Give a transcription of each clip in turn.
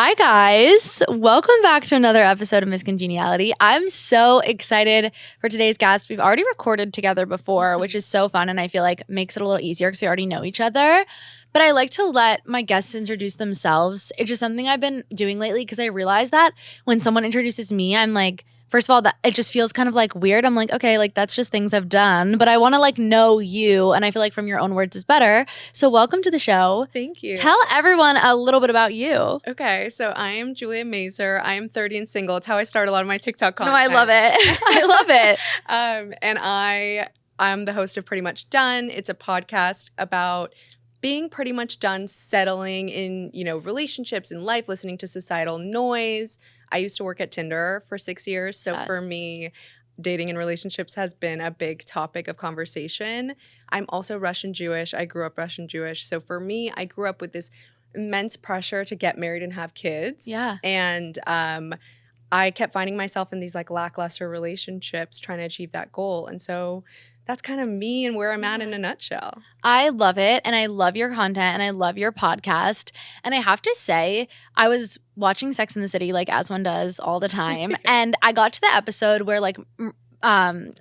Hi, guys. Welcome back to another episode of Miss Congeniality. I'm so excited for today's guest. We've already recorded together before, which is so fun, and I feel like makes it a little easier because we already know each other. But I like to let my guests introduce themselves. It's just something I've been doing lately because I realize that when someone introduces me, I'm like, first of all, that it just feels kind of like weird. I'm like, okay, like that's just things I've done, but I want to like know you, and I feel like from your own words is better. So welcome to the show. Thank you. Tell everyone a little bit about you. Okay, so I am Julia Mazur. I am 30 and single. It's how I start a lot of my TikTok content. No, I love it. I love it. And I'm the host of Pretty Much Done. It's a podcast about being pretty much done settling in, relationships and life, listening to societal noise. I used to work at Tinder for 6 years. So for me, dating and relationships has been a big topic of conversation. I'm also Russian Jewish. I grew up Russian Jewish. So for me, I grew up with this immense pressure to get married and have kids. Yeah. And I kept finding myself in these like lackluster relationships trying to achieve that goal. And so that's kind of me and where I'm at in a nutshell. I love it, and I love your content, and I love your podcast. And I have to say, I was watching Sex and the City, like as one does all the time, and I got to the episode where like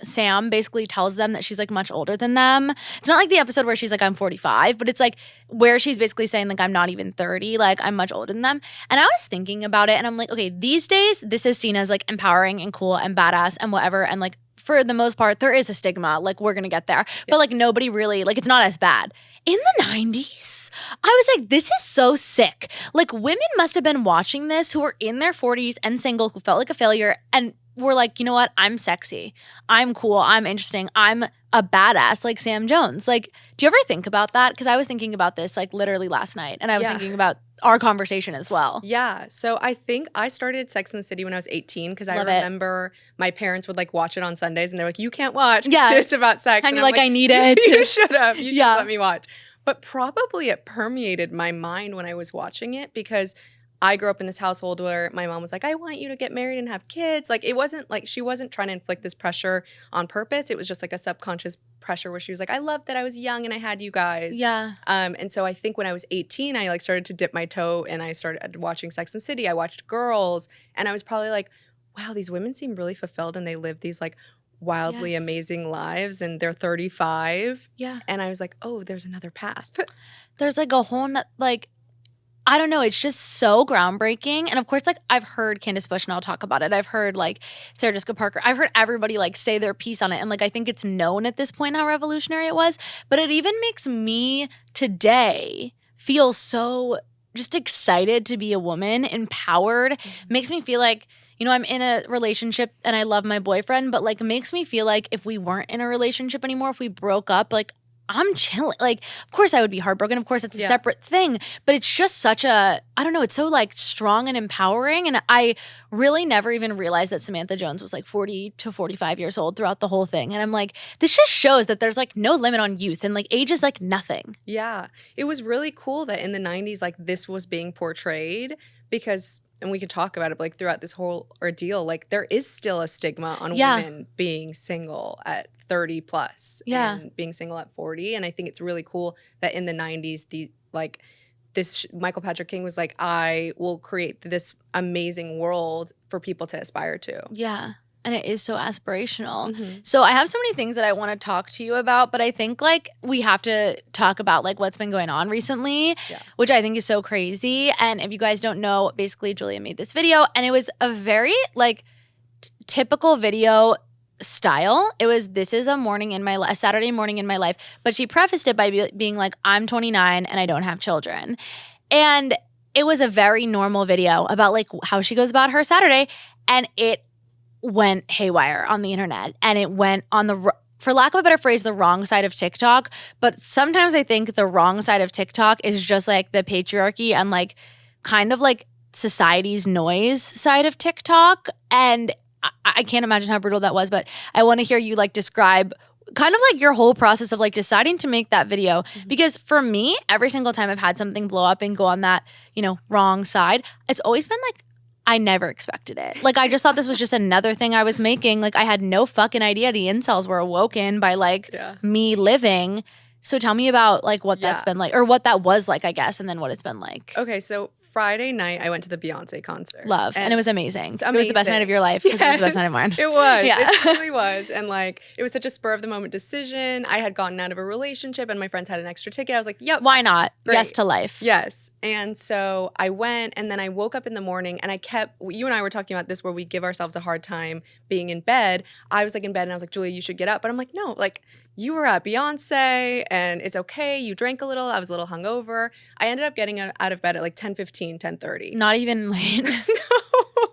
Sam basically tells them that she's like much older than them. It's not like the episode where she's like, I'm 45, but it's like where she's basically saying like, I'm not even 30, like I'm much older than them. And I was thinking about it, and I'm like, okay, these days this is seen as like empowering and cool and badass and whatever, and like for the most part, there is a stigma. Like, we're going to get there. Yep. But, like, nobody really, like, it's not as bad. In the 90s, I was like, this is so sick. Like, women must have been watching this who were in their 40s and single, who felt like a failure, and were like, you know what? I'm sexy. I'm cool. I'm interesting. I'm a badass like Sam Jones. Like, do you ever think about that? Because I was thinking about this, like, literally last night. And I was thinking about our conversation as well. Yeah. So I think I started Sex and the City when I was 18 because I remember my parents would like watch it on Sundays and they're like, you can't watch. Yeah. It's about sex. And you're like, I need it. You should have. You should let me watch. But probably it permeated my mind when I was watching it because I grew up in this household where my mom was like, I want you to get married and have kids. Like, it wasn't like she wasn't trying to inflict this pressure on purpose. It was just like a subconscious pressure where she was like, I loved that I was young and I had you guys. Yeah. And so I think when I was 18, I like started to dip my toe and I started watching Sex and the City. I watched Girls, and I was probably like, wow, these women seem really fulfilled and they live these like wildly amazing lives and they're 35. Yeah. And I was like, oh, there's another path. There's like a whole like, I don't know. It's just so groundbreaking. And of course, like I've heard Candace Bush and I'll talk about it. I've heard like Sarah Jessica Parker. I've heard everybody like say their piece on it. And like I think it's known at this point how revolutionary it was. But it even makes me today feel so just excited to be a woman, empowered. Mm-hmm. Makes me feel like, I'm in a relationship and I love my boyfriend, but like makes me feel like if we weren't in a relationship anymore, if we broke up, like I'm chilling. Like, of course I would be heartbroken. Of course it's a separate thing. But it's just such a, I don't know, it's so like strong and empowering. And I really never even realized that Samantha Jones was like 40 to 45 years old throughout the whole thing. And I'm like, this just shows that there's like no limit on youth and like age is like nothing. Yeah. It was really cool that in the 90s, like this was being portrayed because, and we could talk about it, but like throughout this whole ordeal, like there is still a stigma on women being single at 30 plus and being single at 40. And I think it's really cool that in the 90s, Michael Patrick King was like, I will create this amazing world for people to aspire to. Yeah. And it is so aspirational. Mm-hmm. So I have so many things that I want to talk to you about, but I think like we have to talk about like what's been going on recently, which I think is so crazy. And if you guys don't know, basically Julia made this video and it was a very like typical video style. It was, this is a Saturday morning in my life, but she prefaced it by being like, I'm 29 and I don't have children. And it was a very normal video about like how she goes about her Saturday, and it went haywire on the internet, and it went on for lack of a better phrase, the wrong side of TikTok. But sometimes I think the wrong side of TikTok is just like the patriarchy and like kind of like society's noise side of TikTok. And I can't imagine how brutal that was, but I want to hear you like describe kind of like your whole process of like deciding to make that video. Mm-hmm. Because for me, every single time I've had something blow up and go on that, wrong side, it's always been like, I never expected it. Like, I just thought this was just another thing I was making. Like, I had no fucking idea the incels were awoken by like me living. So tell me about like what that's been like, or what that was like, I guess, and then what it's been like. Okay, so Friday night, I went to the Beyonce concert. Love. And it was amazing. It's It was the best night of your life because it was the best night of mine. It was. Yeah. It really was. And like, it was such a spur of the moment decision. I had gotten out of a relationship and my friends had an extra ticket. I was like, yep. Why not? Great. Yes to life. Yes. And so I went, and then I woke up in the morning, and you and I were talking about this where we give ourselves a hard time being in bed. I was like in bed and I was like, Julia, you should get up. But I'm like, no, like, you were at Beyonce and it's okay. You drank a little. I was a little hungover. I ended up getting out of bed at like 10:15, 10:30. Not even late.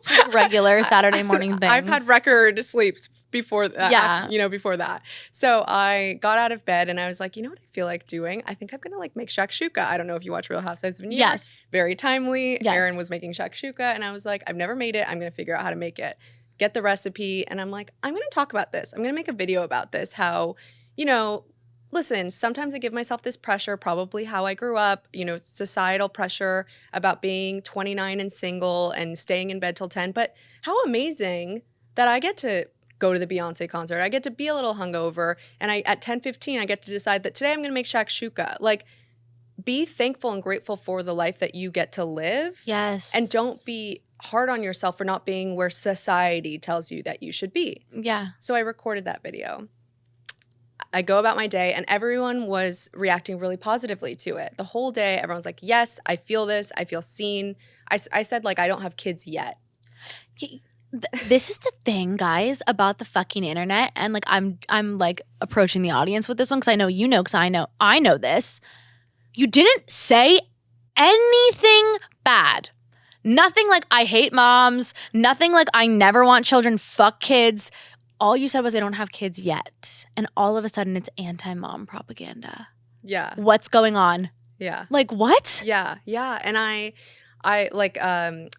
Just like regular Saturday morning things. I've had record sleeps before that. Yeah. Before that. So I got out of bed and I was like, you know what I feel like doing? I think I'm going to like make shakshuka. I don't know if you watch Real Housewives of New York. Yes. Very timely. Yes. Erin was making shakshuka and I was like, I've never made it. I'm going to figure out how to make it. Get the recipe. And I'm like, I'm going to talk about this. I'm going to make a video about this. How, listen, sometimes I give myself this pressure, probably how I grew up, societal pressure about being 29 and single and staying in bed till 10. But how amazing that I get to go to the Beyonce concert. I get to be a little hungover. And at 10:15, I get to decide that today I'm going to make shakshuka. Like, be thankful and grateful for the life that you get to live. Yes. And don't be hard on yourself for not being where society tells you that you should be. Yeah. So I recorded that video. I go about my day and everyone was reacting really positively to it. The whole day, everyone's like, yes, I feel this. I feel seen. I said, like, I don't have kids yet. This is the thing, guys, about the fucking internet. And like, I'm like approaching the audience with this one because I know you know, because I know this. You didn't say anything bad. Nothing like I hate moms. Nothing like I never want children. Fuck kids. All you said was I don't have kids yet. And all of a sudden it's anti-mom propaganda. Yeah. What's going on? Yeah. Like, what? Yeah. Yeah. And I like,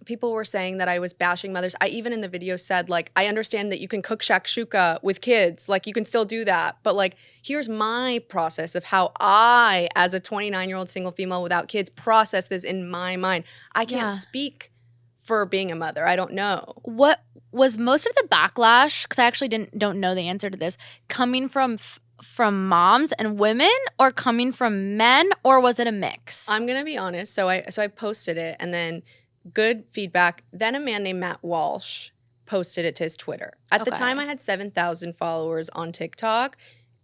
people were saying that I was bashing mothers. I even in the video said, like, I understand that you can cook shakshuka with kids. Like, you can still do that. But like, here's my process of how I, as a 29-year-old single female without kids, process this in my mind. I can't speak for being a mother. I don't know. What was most of the backlash, because I actually don't know the answer to this, coming from moms and women or coming from men, or was it a mix? I'm going to be honest. So I posted it and then good feedback. Then a man named Matt Walsh posted it to his Twitter. At the time I had 7,000 followers on TikTok.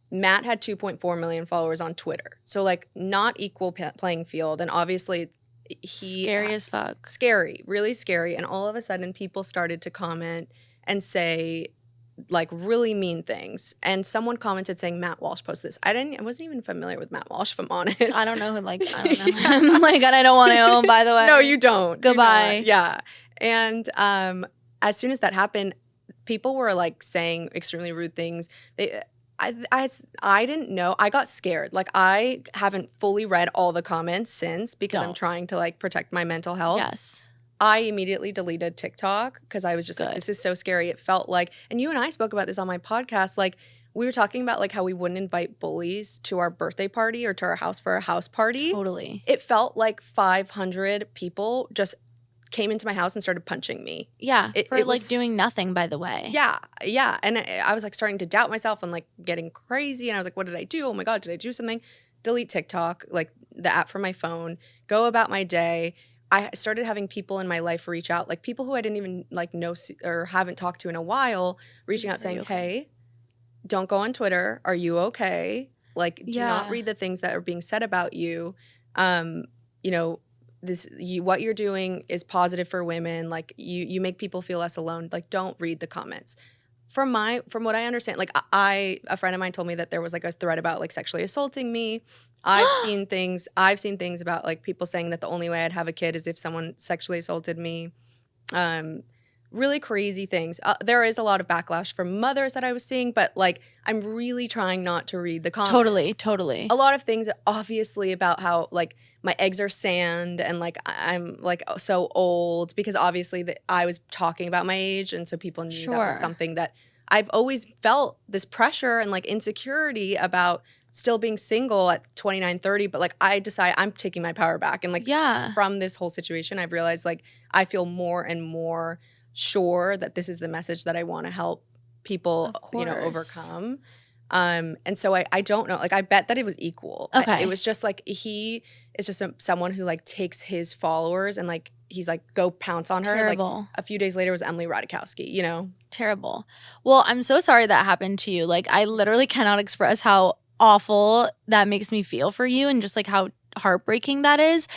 Matt had 2.4 million followers on Twitter. So like not equal playing field. And obviously scary as fuck. Scary, really scary. And all of a sudden people started to comment and say like really mean things. And someone commented saying Matt Walsh posted this. I wasn't even familiar with Matt Walsh, if I'm honest. I don't know who, like, I don't know him. Like, and I don't want to know him, by the way. No, you don't. Goodbye. Yeah. And as soon as that happened, people were like saying extremely rude things. I didn't know. I got scared. Like, I haven't fully read all the comments since because I'm trying to like protect my mental health. Yes. I immediately deleted TikTok because I was just like, this is so scary. It felt like, and you and I spoke about this on my podcast, like we were talking about like how we wouldn't invite bullies to our birthday party or to our house for a house party. Totally. It felt like 500 people just came into my house and started punching me. Yeah, for like doing nothing, by the way. Yeah, yeah. And I was like starting to doubt myself and like getting crazy. And I was like, what did I do? Oh my God, did I do something? Delete TikTok, like the app from my phone, go about my day. I started having people in my life reach out, like people who I didn't even like know or haven't talked to in a while, reaching out saying, hey, don't go on Twitter. Are you okay? Like, do not read the things that are being said about you. You know, what you're doing is positive for women. Like you make people feel less alone. Like, don't read the comments. From what I understand, like a friend of mine told me that there was like a thread about like sexually assaulting me. I've seen things about like people saying that the only way I'd have a kid is if someone sexually assaulted me. Really crazy things. There is a lot of backlash from mothers that I was seeing, but like I'm really trying not to read the comments. Totally. A lot of things obviously about how like my eggs are sand and like I'm like so old because obviously I was talking about my age and so people knew that was something that I've always felt this pressure and like insecurity about still being single at 29, 30, but like I decide I'm taking my power back. And like from this whole situation, I've realized like I feel more and more sure that this is the message that I want to help people, you know, overcome. And so I don't know. Like, I bet that it was equal. Okay. It was just like he is just someone who like takes his followers and like he's like go pounce on her. Terrible. Like a few days later was Emily Ratajkowski, you know? Terrible. Well, I'm so sorry that happened to you. Like, I literally cannot express how awful that makes me feel for you and just like how heartbreaking that is.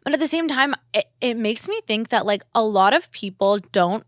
But at the same time, it makes me think that like a lot of people don't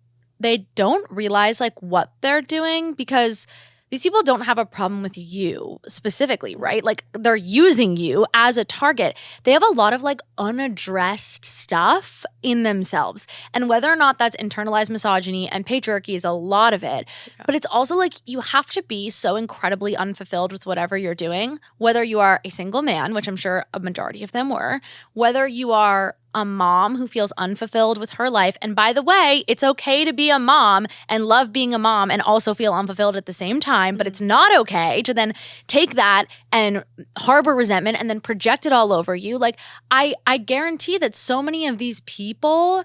realize like what they're doing, because these people don't have a problem with you specifically, right? Like, they're using you as a target. They have a lot of like unaddressed stuff in themselves. And whether or not that's internalized misogyny and patriarchy is a lot of it. Yeah. But it's also like you have to be so incredibly unfulfilled with whatever you're doing, whether you are a single man, which I'm sure a majority of them were, whether you are a mom who feels unfulfilled with her life. And by the way, it's okay to be a mom and love being a mom and also feel unfulfilled at the same time, but it's not okay to then take that and harbor resentment and then project it all over you. Like, I guarantee that so many of these people,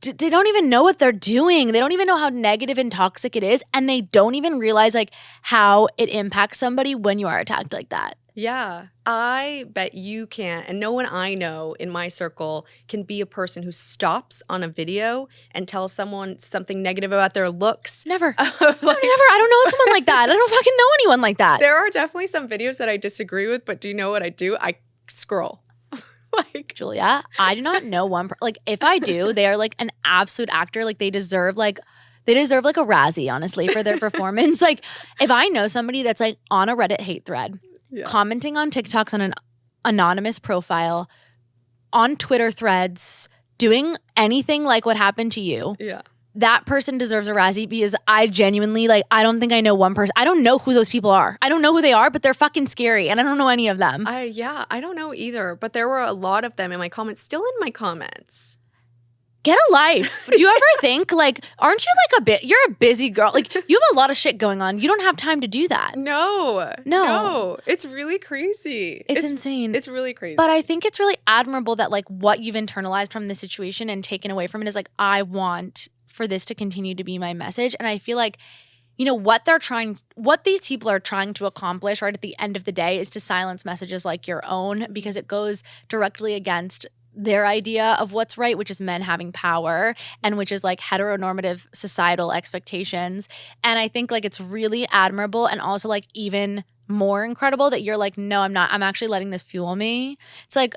they don't even know what they're doing. They don't even know how negative and toxic it is. And they don't even realize like how it impacts somebody when you are attacked like that. Yeah, I bet you can't. And no one I know in my circle can be a person who stops on a video and tells someone something negative about their looks. Never. Never. I don't know someone like that. I don't fucking know anyone like that. There are definitely some videos that I disagree with, but do you know what I do? I scroll. Like, Julia, I do not know one. Like, if I do, they are like an absolute actor. Like, they deserve like a Razzie, honestly, for their performance. Like, if I know somebody that's like on a Reddit hate thread, commenting on TikToks on an anonymous profile, on Twitter threads, doing anything like what happened to you, that person deserves a Razzie, because I genuinely, like, I don't think I know one person. I don't know who those people are. I don't know who they are, but they're fucking scary, and I don't know any of them. I don't know either, but there were a lot of them in my comments, still in my comments. Get a life. Do you ever think, like, aren't you like you're a busy girl. Like, you have a lot of shit going on. You don't have time to do that. No. It's really crazy. It's insane. It's really crazy. But I think it's really admirable that, like, what you've internalized from this situation and taken away from it is, like, I want for this to continue to be my message. And I feel like, you know, what these people are trying to accomplish right at the end of the day is to silence messages like your own, because it goes directly against their idea of what's right, which is men having power and which is like heteronormative societal expectations. And I think like it's really admirable and also like even more incredible that you're like, no, I'm not. I'm actually letting this fuel me. It's like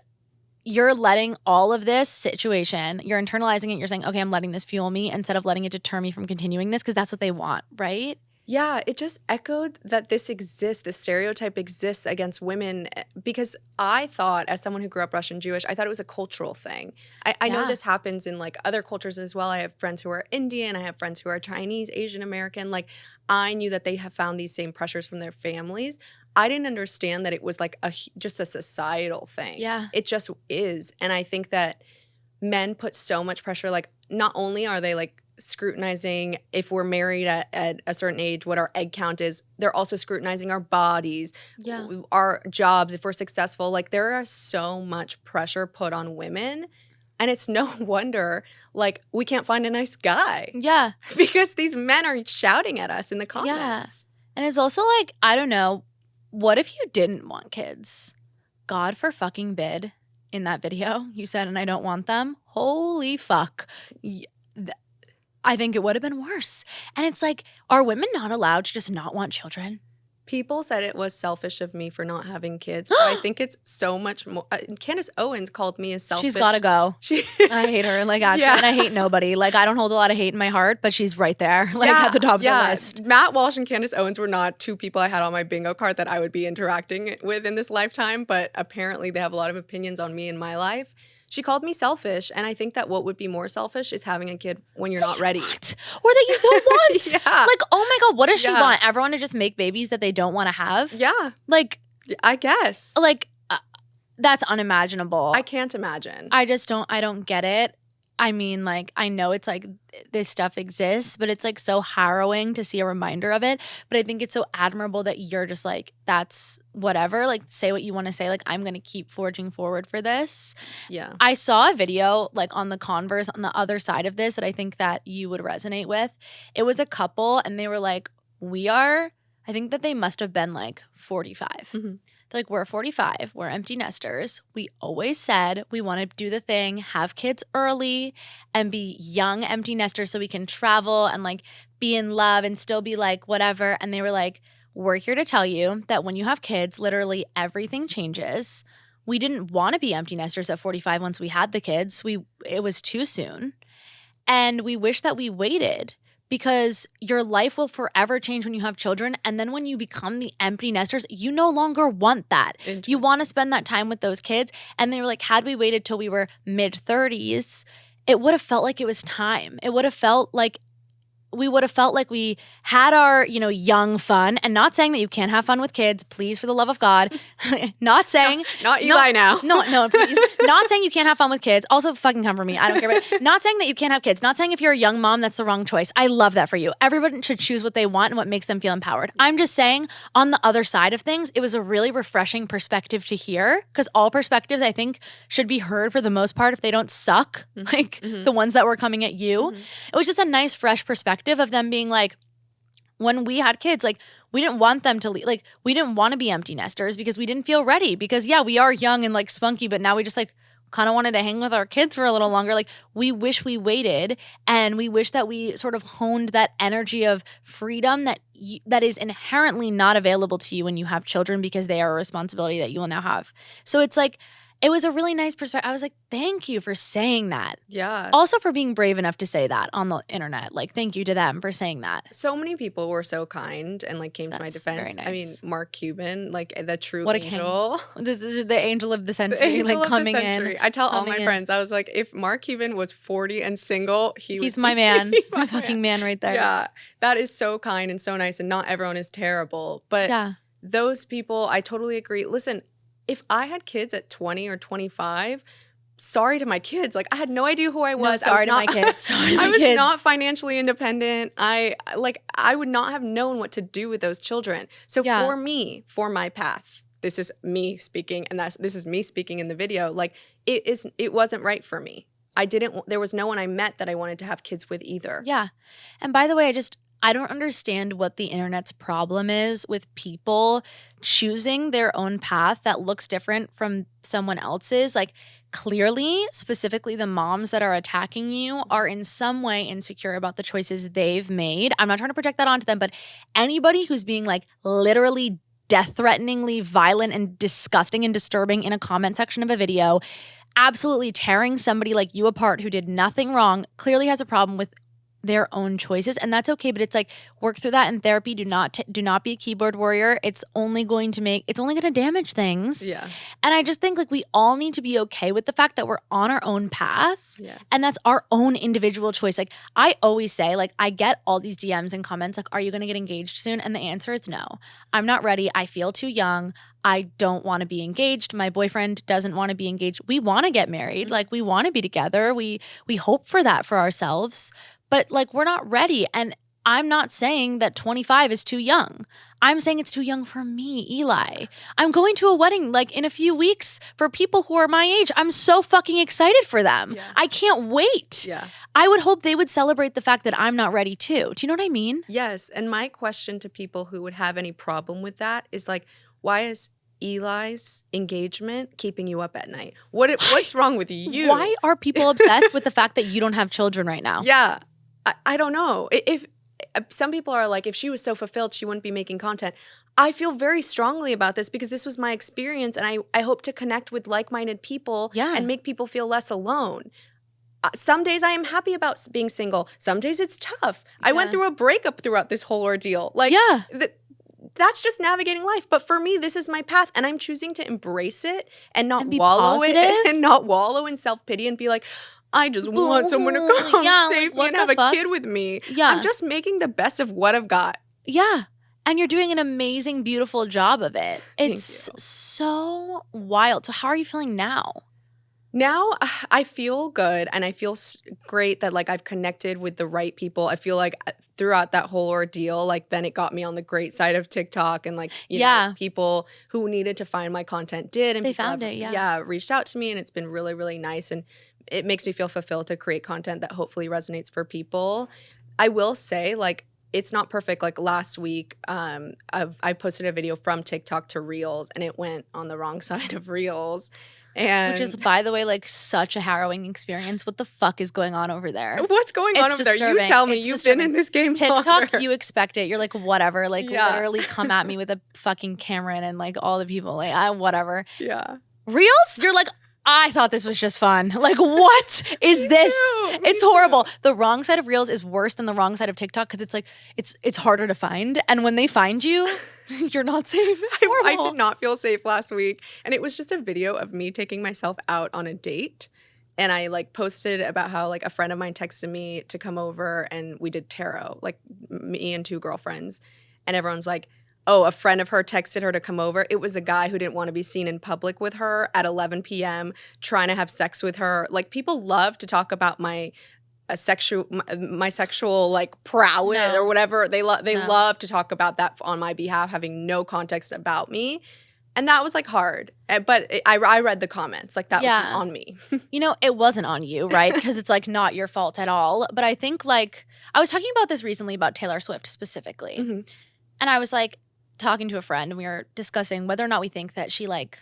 you're letting all of this situation, you're internalizing it. You're saying, okay, I'm letting this fuel me instead of letting it deter me from continuing this, because that's what they want, right? Yeah, it just echoed that this stereotype exists against women, because I thought, as someone who grew up Russian Jewish, I thought it was a cultural thing. I know this happens in like other cultures as well. I have friends who are Indian, I have friends who are Chinese, Asian American. Like, I knew that they have found these same pressures from their families. I didn't understand that it was like just a societal thing. Yeah. It just is. And I think that men put so much pressure. Like, not only are they like scrutinizing if we're married at a certain age, what our egg count is, they're also scrutinizing our bodies, our jobs, if we're successful. Like, there is so much pressure put on women, and it's no wonder like we can't find a nice guy. Yeah. Because these men are shouting at us in the comments. Yeah. And it's also like, I don't know, what if you didn't want kids? God for fucking bid, in that video you said, and I don't want them. Holy fuck. I think it would have been worse. And it's like, are women not allowed to just not want children? People said it was selfish of me for not having kids, but I think it's so much more. Candace Owens called me as selfish. She's got to go. I hate her. Like, actually, and I hate nobody. Like, I don't hold a lot of hate in my heart, but she's right there, like at the top of the list. Matt Walsh and Candace Owens were not two people I had on my bingo card that I would be interacting with in this lifetime, but apparently they have a lot of opinions on me in my life. She called me selfish, and I think that what would be more selfish is having a kid when you're not ready. Or that you don't want. Like, oh my God, what does she want? Everyone to just make babies that they don't want to have? Yeah. Like, I guess. Like, that's unimaginable. I can't imagine. I don't get it. I mean, like, I know it's like this stuff exists, but it's like so harrowing to see a reminder of it. But I think it's so admirable that you're just like, that's whatever. Like, say what you want to say. Like, I'm going to keep forging forward for this. Yeah. I saw a video like on the converse on the other side of this that I think that you would resonate with. It was a couple and they were like, we are, I think that they must have been like 45. Mm-hmm. They're like, we're 45. We're empty nesters. We always said we want to do the thing, have kids early and be young empty nesters so we can travel and like be in love and still be like whatever. And they were like, we're here to tell you that when you have kids, literally everything changes. We didn't want to be empty nesters at 45 once we had the kids. It was too soon. And we wish that we waited because your life will forever change when you have children. And then when you become the empty nesters, you no longer want that. You want to spend that time with those kids. And they were like, had we waited till we were mid-30s, it would have felt like it was time. It would have felt like we would have felt like we had our, young fun. And not saying that you can't have fun with kids, please, for the love of God. Not saying. Not Eli now. No, please. Not saying you can't have fun with kids. Also, fucking come for me. I don't care. But not saying that you can't have kids. Not saying if you're a young mom, that's the wrong choice. I love that for you. Everyone should choose what they want and what makes them feel empowered. I'm just saying, on the other side of things, it was a really refreshing perspective to hear because all perspectives, I think, should be heard for the most part if they don't suck, like the ones that were coming at you. It was just a nice, fresh perspective of them being like, when we had kids, like we didn't want them to leave, like we didn't want to be empty nesters because we didn't feel ready because we are young and like spunky, but now we just like kind of wanted to hang with our kids for a little longer. Like we wish we waited and we wish that we sort of honed that energy of freedom that is inherently not available to you when you have children because they are a responsibility that you will now have. So it's like, it was a really nice perspective. I was like, thank you for saying that. Yeah. Also for being brave enough to say that on the internet. Like, thank you to them for saying that. So many people were so kind and like came to my defense. Very nice. I mean, Mark Cuban, like the true what angel. The angel of the century, The angel like of coming the century. in. I tell all my friends, I was like, if Mark Cuban was 40 and single, he's my man. He's my fucking man right there. Yeah. That is so kind and so nice. And not everyone is terrible. But those people, I totally agree. Listen, if I had kids at 20 or 25, sorry to my kids. Like I had no idea who I was. Sorry to my kids. I was not financially independent. I would not have known what to do with those children. So for me, for my path, this is me speaking, and this is me speaking in the video. Like it wasn't right for me. There was no one I met that I wanted to have kids with either. Yeah. And by the way, I don't understand what the internet's problem is with people choosing their own path that looks different from someone else's. Like clearly, specifically the moms that are attacking you are in some way insecure about the choices they've made. I'm not trying to project that onto them, but anybody who's being like literally death-threateningly violent and disgusting and disturbing in a comment section of a video, absolutely tearing somebody like you apart who did nothing wrong, clearly has a problem with their own choices, and that's okay. But it's like, work through that in therapy. Do not be a keyboard warrior. It's only going to damage things. Yeah. And I just think like we all need to be okay with the fact that we're on our own path, and that's our own individual choice. Like I always say, like I get all these DMs and comments like, "Are you going to get engaged soon?" And the answer is no. I'm not ready. I feel too young. I don't want to be engaged. My boyfriend doesn't want to be engaged. We want to get married. Like we want to be together. We hope for that for ourselves. But like we're not ready. And I'm not saying that 25 is too young. I'm saying it's too young for me, Eli. I'm going to a wedding like in a few weeks for people who are my age. I'm so fucking excited for them. Yeah. I can't wait. Yeah. I would hope they would celebrate the fact that I'm not ready too. Do you know what I mean? Yes. And my question to people who would have any problem with that is like, why is Eli's engagement keeping you up at night? What's wrong with you? Why are people obsessed with the fact that you don't have children right now? Yeah. I don't know. If some people are like, if she was so fulfilled, she wouldn't be making content. I feel very strongly about this because this was my experience, and I hope to connect with like-minded people and make people feel less alone. Some days I am happy about being single. Some days it's tough. I went through a breakup throughout this whole ordeal. Like, that's just navigating life. But for me, this is my path, and I'm choosing to embrace it and not wallow in self-pity and be like, I just want someone to come save me and have a kid with me. Yeah. I'm just making the best of what I've got. Yeah. And you're doing an amazing, beautiful job of it. It's so wild. So how are you feeling now? Now I feel good, and I feel great that like I've connected with the right people. I feel like throughout that whole ordeal, like then it got me on the great side of TikTok, and like you know, people who needed to find my content did, and they found it. Reached out to me, and it's been really, really nice, and it makes me feel fulfilled to create content that hopefully resonates for people. I will say, like, it's not perfect. Like last week, I posted a video from TikTok to Reels, and it went on the wrong side of Reels. And which is, by the way, like such a harrowing experience. What the fuck is going on over there? What's going on over there? You tell me. You've been in this game TikTok, longer. you expect it. You're like, whatever. Like, literally come at me with a fucking camera and like all the people. Like, whatever. Yeah. Reels? You're like, I thought this was just fun. Like, what is this? It's horrible. Too. The wrong side of Reels is worse than the wrong side of TikTok because it's like, it's harder to find. And when they find you, you're not safe. I did not feel safe last week. And it was just a video of me taking myself out on a date. And I like posted about how like a friend of mine texted me to come over and we did tarot, like me and 2 girlfriends. And everyone's like, oh, a friend of her texted her to come over. It was a guy who didn't want to be seen in public with her at 11 p.m. trying to have sex with her. Like people love to talk about my sexual like prowess or whatever. They love to talk about that on my behalf, having no context about me. And that was like hard. But I read the comments. Like that was on me. You know, it wasn't on you, right? Because it's like not your fault at all. But I think like I was talking about this recently about Taylor Swift specifically. Mm-hmm. And I was like, talking to a friend and we were discussing whether or not we think that she like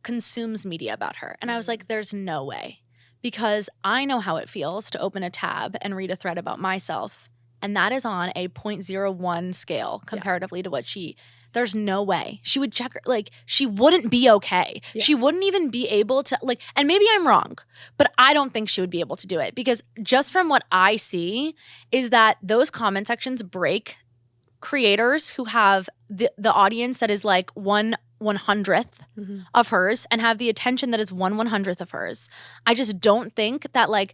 consumes media about her. And I was like, there's no way. Because I know how it feels to open a tab and read a thread about myself. And that is on a 0.01 scale comparatively to what there's no way. She would check her, like, she wouldn't be okay. Yeah. She wouldn't even be able to, like, and maybe I'm wrong, but I don't think she would be able to do it. Because just from what I see is that those comment sections break creators who have the audience that is like 1/100th of hers and have the attention that is 1/100th of hers. I just don't think that like,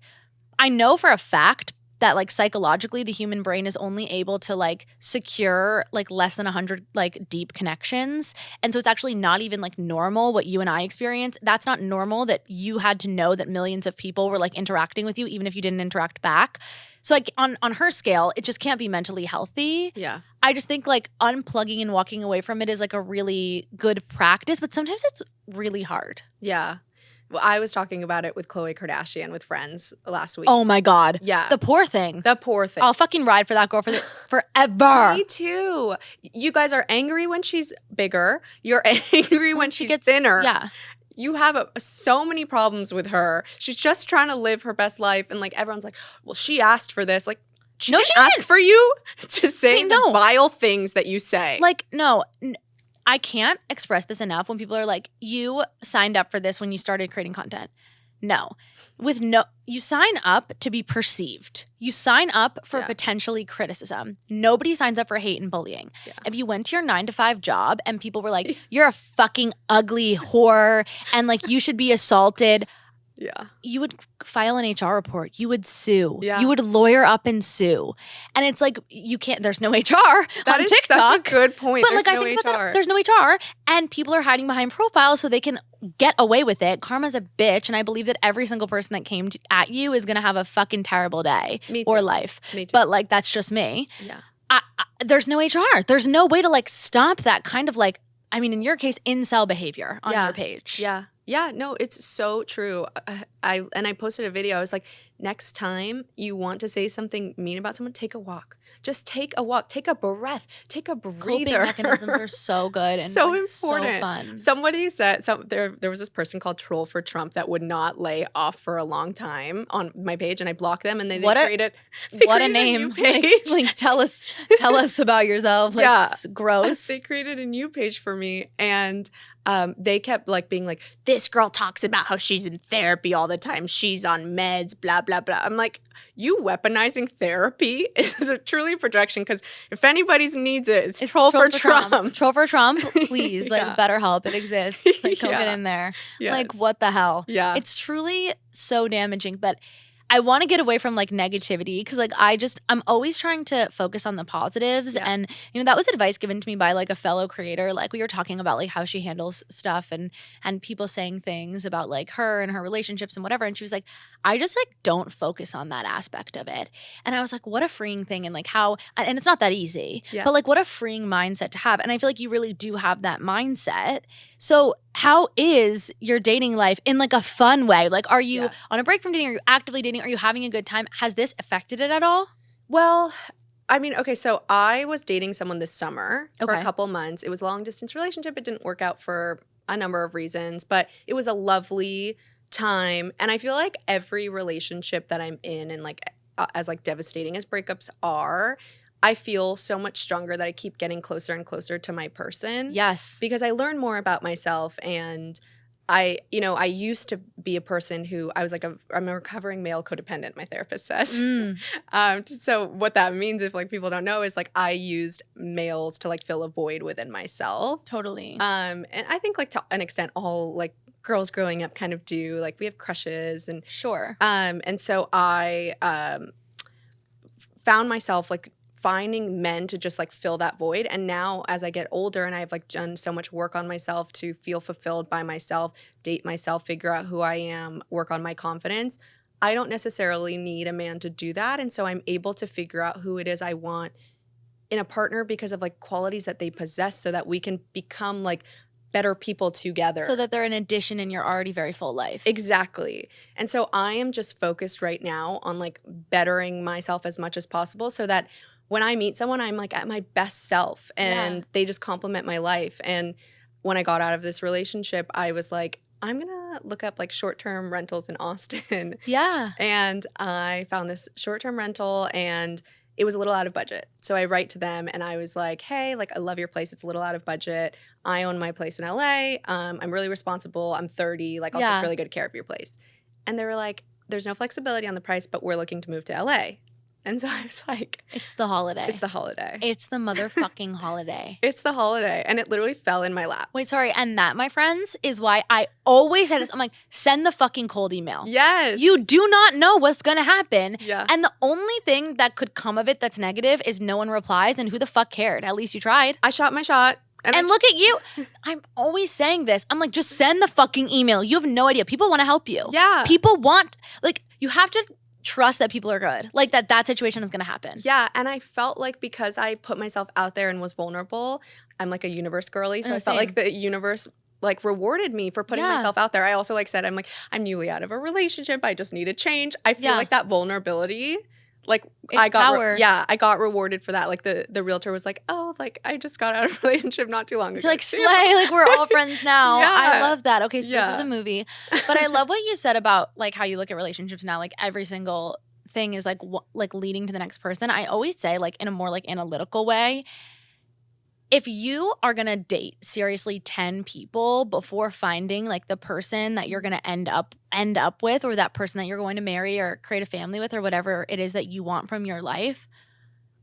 I know for a fact that like psychologically the human brain is only able to like secure like less than 100 like deep connections. And so it's actually not even like normal what you and I experience. That's not normal that you had to know that millions of people were like interacting with you even if you didn't interact back. So like on her scale, it just can't be mentally healthy. Yeah. I just think like unplugging and walking away from it is like a really good practice, but sometimes it's really hard. Yeah. Well, I was talking about it with Khloe Kardashian with friends last week. Oh my God. Yeah. The poor thing. I'll fucking ride for that girl forever. Me too. You guys are angry when she's bigger. You're angry when she gets thinner. Yeah. You have so many problems with her. She's just trying to live her best life. And like everyone's like, well, she asked for this. Like, she didn't ask for you to say the vile things that you say. Like, no. I can't express this enough when people are like, you signed up for this when you started creating content. No. You sign up to be perceived. You sign up for potentially criticism. Nobody signs up for hate and bullying. Yeah. If you went to your 9-to-5 job and people were like, you're a fucking ugly whore and like you should be assaulted. Yeah. You would file an HR report. You would sue. Yeah. You would lawyer up and sue. And it's like, you can't, there's no HR that on is TikTok. Such a good point. But there's like, no I think HR. about that, there's no HR and people are hiding behind profiles so they can get away with it. Karma's a bitch. And I believe that every single person that came at you is going to have a fucking terrible day or life. Me too. But like, that's just me. Yeah. There's no HR. There's no way to like stop that kind of like, I mean, in your case, incel behavior on your page. Yeah. Yeah, no, it's so true. I posted a video. I was like, next time you want to say something mean about someone, take a walk. Just take a walk. Take a breath. Take a breather. Coping mechanisms are so good and so like, important. So fun. Somebody said there was this person called Troll for Trump that would not lay off for a long time on my page, and I blocked them. And they created what a name! Like tell us about yourself. Like, it's gross. They created a new page for me, and they kept like being like, this girl talks about how she's in therapy all the time. She's on meds, blah, blah, blah. I'm like, you weaponizing therapy is a truly projection because if anybody's needs it, it's Troll for Trump. Troll for Trump, please. Like BetterHelp, it exists. Like go get in there. Yes. Like what the hell? Yeah. It's truly so damaging, but I want to get away from like negativity because like I'm always trying to focus on the positives. Yeah. And you know, that was advice given to me by like a fellow creator. Like we were talking about like how she handles stuff and people saying things about like her and her relationships and whatever. And she was like, I just like don't focus on that aspect of it. And I was like, what a freeing thing. And like how, and it's not that easy, but like what a freeing mindset to have. And I feel like you really do have that mindset. So how is your dating life in like a fun way? Like, are you on a break from dating? Are you actively dating? Are you having a good time? Has this affected it at all? Well, I mean, okay, so I was dating someone this summer for Okay. a couple months. It was a long distance relationship. It didn't work out for a number of reasons, but it was a lovely time. And I feel like every relationship that I'm in, and like as like devastating as breakups are, I feel so much stronger that I keep getting closer and closer to my person. Yes. Because I learn more about myself. And I used to be a person who I'm a recovering male codependent, my therapist says. So what that means, if like people don't know, is like I used males to like fill a void within myself. Totally. And I think like to an extent all like girls growing up kind of do, like we have crushes and Sure. and so I found myself like finding men to just like fill that void. And now as I get older and I've like done so much work on myself to feel fulfilled by myself, date myself, figure out who I am, work on my confidence, I don't necessarily need a man to do that. And so I'm able to figure out who it is I want in a partner because of like qualities that they possess so that we can become like better people together. So that they're an addition in your already very full life. Exactly. And so I am just focused right now on like bettering myself as much as possible so that when I meet someone, I'm like at my best self and they just complement my life. And when I got out of this relationship, I was like, I'm going to look up like short-term rentals in Austin. Yeah. And I found this short-term rental and it was a little out of budget. So I write to them and I was like, hey, like I love your place. It's a little out of budget. I own my place in LA. I'm really responsible. I'm 30. Like I'll take really good care of your place. And they were like, there's no flexibility on the price, but we're looking to move to LA. And so I was like, it's the holiday. It's the holiday. It's the motherfucking holiday. It's the holiday. And it literally fell in my lap. Wait, sorry. And that, my friends, is why I always say this. I'm like, send the fucking cold email. Yes. You do not know what's going to happen. Yeah. And the only thing that could come of it that's negative is no one replies. And who the fuck cared? At least you tried. I shot my shot. And look at you. I'm always saying this. I'm like, just send the fucking email. You have no idea. People want to help you. Yeah. People want, like, you have to trust that people are good. Like that situation is going to happen. Yeah. And I felt like because I put myself out there and was vulnerable, I'm like a universe girly. So I felt like the universe like rewarded me for putting myself out there. I also like said, I'm newly out of a relationship. I just need a change. I feel like that vulnerability, like it's I got, power. I got rewarded for that. Like the realtor was like, oh, like I just got out of a relationship not too long ago. You're like, slay, like we're all friends now. Yeah. I love that. Okay, so this is a movie. But I love what you said about like how you look at relationships now. Like every single thing is like leading to the next person. I always say like in a more like analytical way, if you are going to date seriously 10 people before finding like the person that you're going to end up with, or that person that you're going to marry or create a family with, or whatever it is that you want from your life,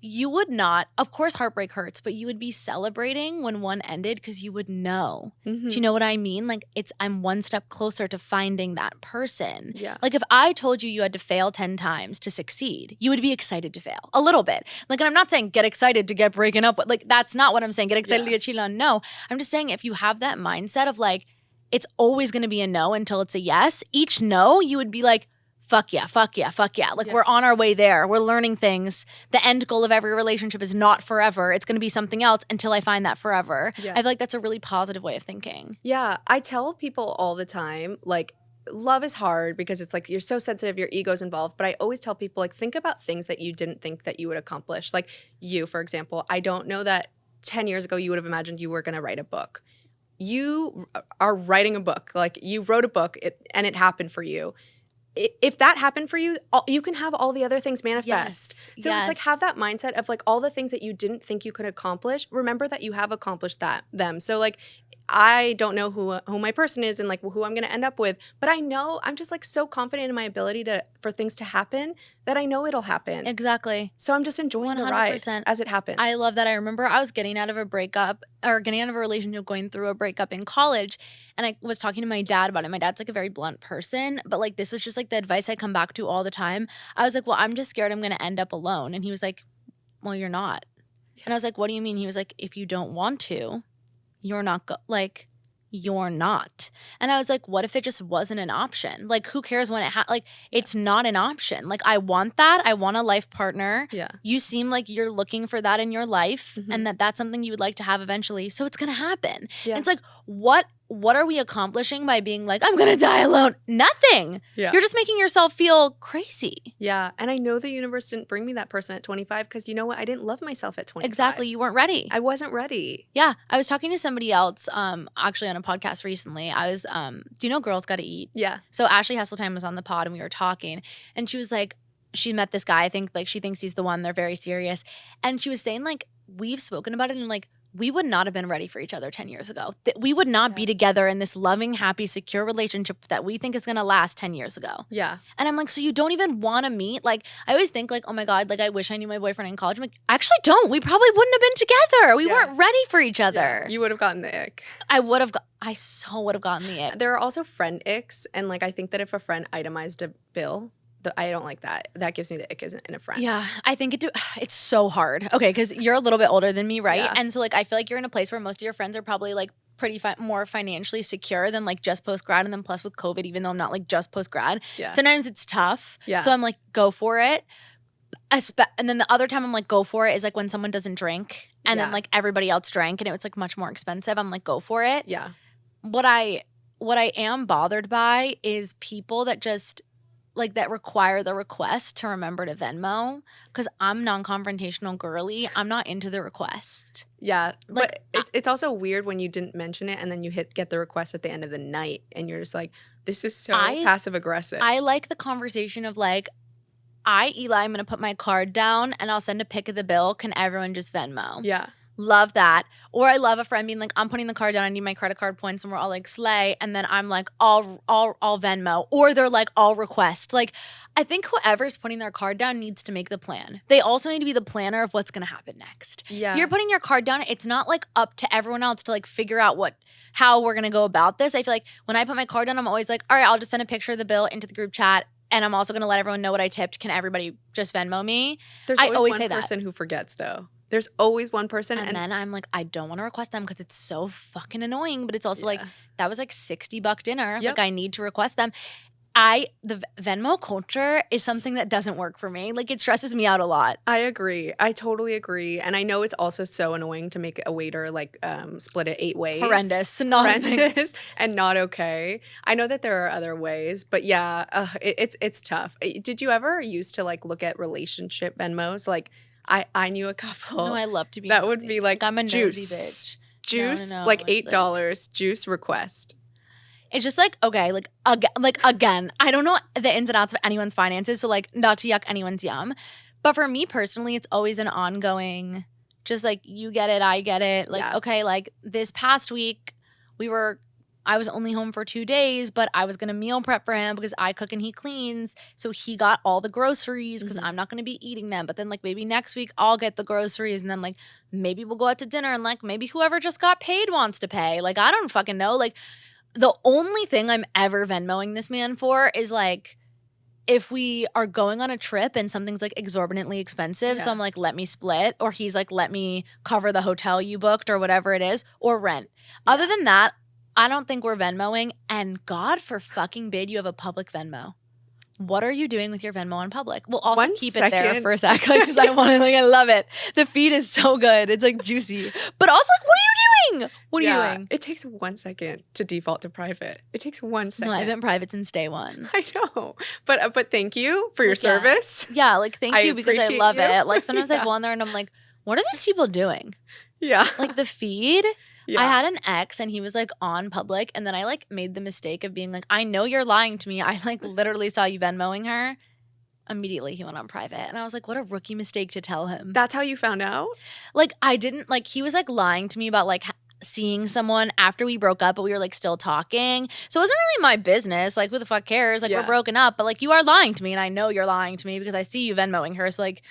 you would not, of course heartbreak hurts, but you would be celebrating when one ended because you would know. Mm-hmm. Do you know what I mean? Like I'm one step closer to finding that person. Yeah. Like if I told you had to fail 10 times to succeed, you would be excited to fail a little bit. Like, and I'm not saying get excited to get broken up with. Like that's not what I'm saying. Get excited to get cheated on. No, I'm just saying if you have that mindset of like, it's always going to be a no until it's a yes. Each no, you would be like, fuck yeah, fuck yeah, fuck yeah. Like we're on our way there. We're learning things. The end goal of every relationship is not forever. It's going to be something else until I find that forever. Yeah. I feel like that's a really positive way of thinking. Yeah. I tell people all the time, like, love is hard because it's like you're so sensitive, your ego's involved. But I always tell people, like, think about things that you didn't think that you would accomplish. Like you, for example, I don't know that 10 years ago you would have imagined you were going to write a book. You are writing a book. Like you wrote a book and it happened for you. If that happened for you, you can have all the other things manifest. So it's like have that mindset of like all the things that you didn't think you could accomplish. Remember that you have accomplished them. So like I don't know who my person is and like who I'm going to end up with, but I know I'm just like so confident in my ability for things to happen that I know it'll happen. Exactly. So I'm just enjoying 100%. The ride as it happens. I love that. I remember I was getting out of a relationship, going through a breakup in college, and I was talking to my dad about it. My dad's like a very blunt person, but like this was just like the advice I come back to all the time. I was like, well, I'm just scared I'm going to end up alone. And he was like, well, you're not. Yeah. And I was like, what do you mean? He was like, if you don't want to, you're not you're not. And I was like, what if it just wasn't an option? Like, who cares when it's not an option. Like, I want that. I want a life partner. Yeah. You seem like you're looking for that in your life and that's something you would like to have eventually. So it's going to happen. Yeah. It's like, what what are we accomplishing by being like, I'm going to die alone? Nothing. Yeah. You're just making yourself feel crazy. Yeah. And I know the universe didn't bring me that person at 25 because you know what? I didn't love myself at 25. Exactly. You weren't ready. I wasn't ready. Yeah. I was talking to somebody else actually on a podcast recently. I was, do you know Girls Gotta Eat? Yeah. So Ashley Hesseltine was on the pod and we were talking and she was like, she met this guy. I think like she thinks he's the one. They're very serious. And she was saying like, we've spoken about it and like, we would not have been ready for each other 10 years ago. We would not be together in this loving, happy, secure relationship that we think is going to last 10 years ago. Yeah. And I'm like, so you don't even want to meet? Like, I always think like, oh my God, like I wish I knew my boyfriend in college. I'm like, I actually don't. We probably wouldn't have been together. We weren't ready for each other. Yeah. You would have gotten the ick. I so would have gotten the ick. There are also friend icks. And like, I think that if a friend itemized a bill, I don't like that. That gives me the ick in a friend. Yeah, I think it's so hard. Okay, because you're a little bit older than me, right? Yeah. And so like I feel like you're in a place where most of your friends are probably like pretty more financially secure than like just post grad, and then plus with COVID, even though I'm not like just post grad, sometimes it's tough. Yeah. So I'm like, go for it. And then the other time I'm like, go for it is like when someone doesn't drink, and then like everybody else drank, and it was like much more expensive. I'm like, go for it. Yeah. What I am bothered by is people that just like that require the request to remember to Venmo, because I'm non-confrontational girly. I'm not into the request. Yeah, like, but it's also weird when you didn't mention it and then you get the request at the end of the night and you're just like, this is so passive aggressive. I like the conversation of like, Eli, I'm going to put my card down and I'll send a pic of the bill. Can everyone just Venmo? Yeah. Love that. Or I love a friend being like, I'm putting the card down. I need my credit card points. And we're all like, slay. And then I'm like, all Venmo. Or they're like, all request. Like, I think whoever's putting their card down needs to make the plan. They also need to be the planner of what's going to happen next. Yeah. You're putting your card down. It's not like up to everyone else to like figure out how we're going to go about this. I feel like when I put my card down, I'm always like, all right, I'll just send a picture of the bill into the group chat. And I'm also going to let everyone know what I tipped. Can everybody just Venmo me? There's always one person who forgets though. There's always one person. And then I'm like, I don't want to request them because it's so fucking annoying. But it's also like, that was like $60 dinner. Yep. Like I need to request them. The Venmo culture is something that doesn't work for me. Like it stresses me out a lot. I agree. I totally agree. And I know it's also so annoying to make a waiter like split it 8 ways. Horrendous. And not okay. I know that there are other ways, but yeah, it's tough. Did you ever used to like look at relationship Venmos? Like I knew a couple. No, I love to be that would be like I'm a juice. nosy bitch. Juice, no. like $8 juice request. It's just like, okay, again, I don't know the ins and outs of anyone's finances, so like not to yuck anyone's yum. But for me personally, it's always an ongoing, just like you get it, I get it. Like, okay, like this past week, I was only home for 2 days, but I was going to meal prep for him because I cook and he cleans. So he got all the groceries because I'm not going to be eating them. But then like maybe next week I'll get the groceries and then like maybe we'll go out to dinner and like maybe whoever just got paid wants to pay. Like I don't fucking know. Like the only thing I'm ever Venmoing this man for is like if we are going on a trip and something's like exorbitantly expensive. So I'm like, let me split. Or he's like, let me cover the hotel you booked or whatever it is or rent. Other than that, I don't think we're Venmoing, and God for fucking bid, you have a public Venmo. What are you doing with your Venmo in public? We'll also keep it there for a sec because I want to, like, I love it. The feed is so good. It's like juicy. But also, like, what are you doing? What are you doing? It takes 1 second to default to private. It takes 1 second. No, I've been private since day one. I know. But thank you for your service. Yeah, like, thank you because I love it. Like, sometimes I go on there and I'm like, what are these people doing? Yeah. Like, the feed. Yeah. I had an ex and he was like on public and then I like made the mistake of being like, I know you're lying to me. I like literally saw you Venmoing her. Immediately he went on private and I was like, what a rookie mistake to tell him. That's how you found out? Like I didn't like, he was like lying to me about like seeing someone after we broke up, but we were like still talking. So it wasn't really my business. Like who the fuck cares? Like we're broken up, but like you are lying to me and I know you're lying to me because I see you Venmoing her. So like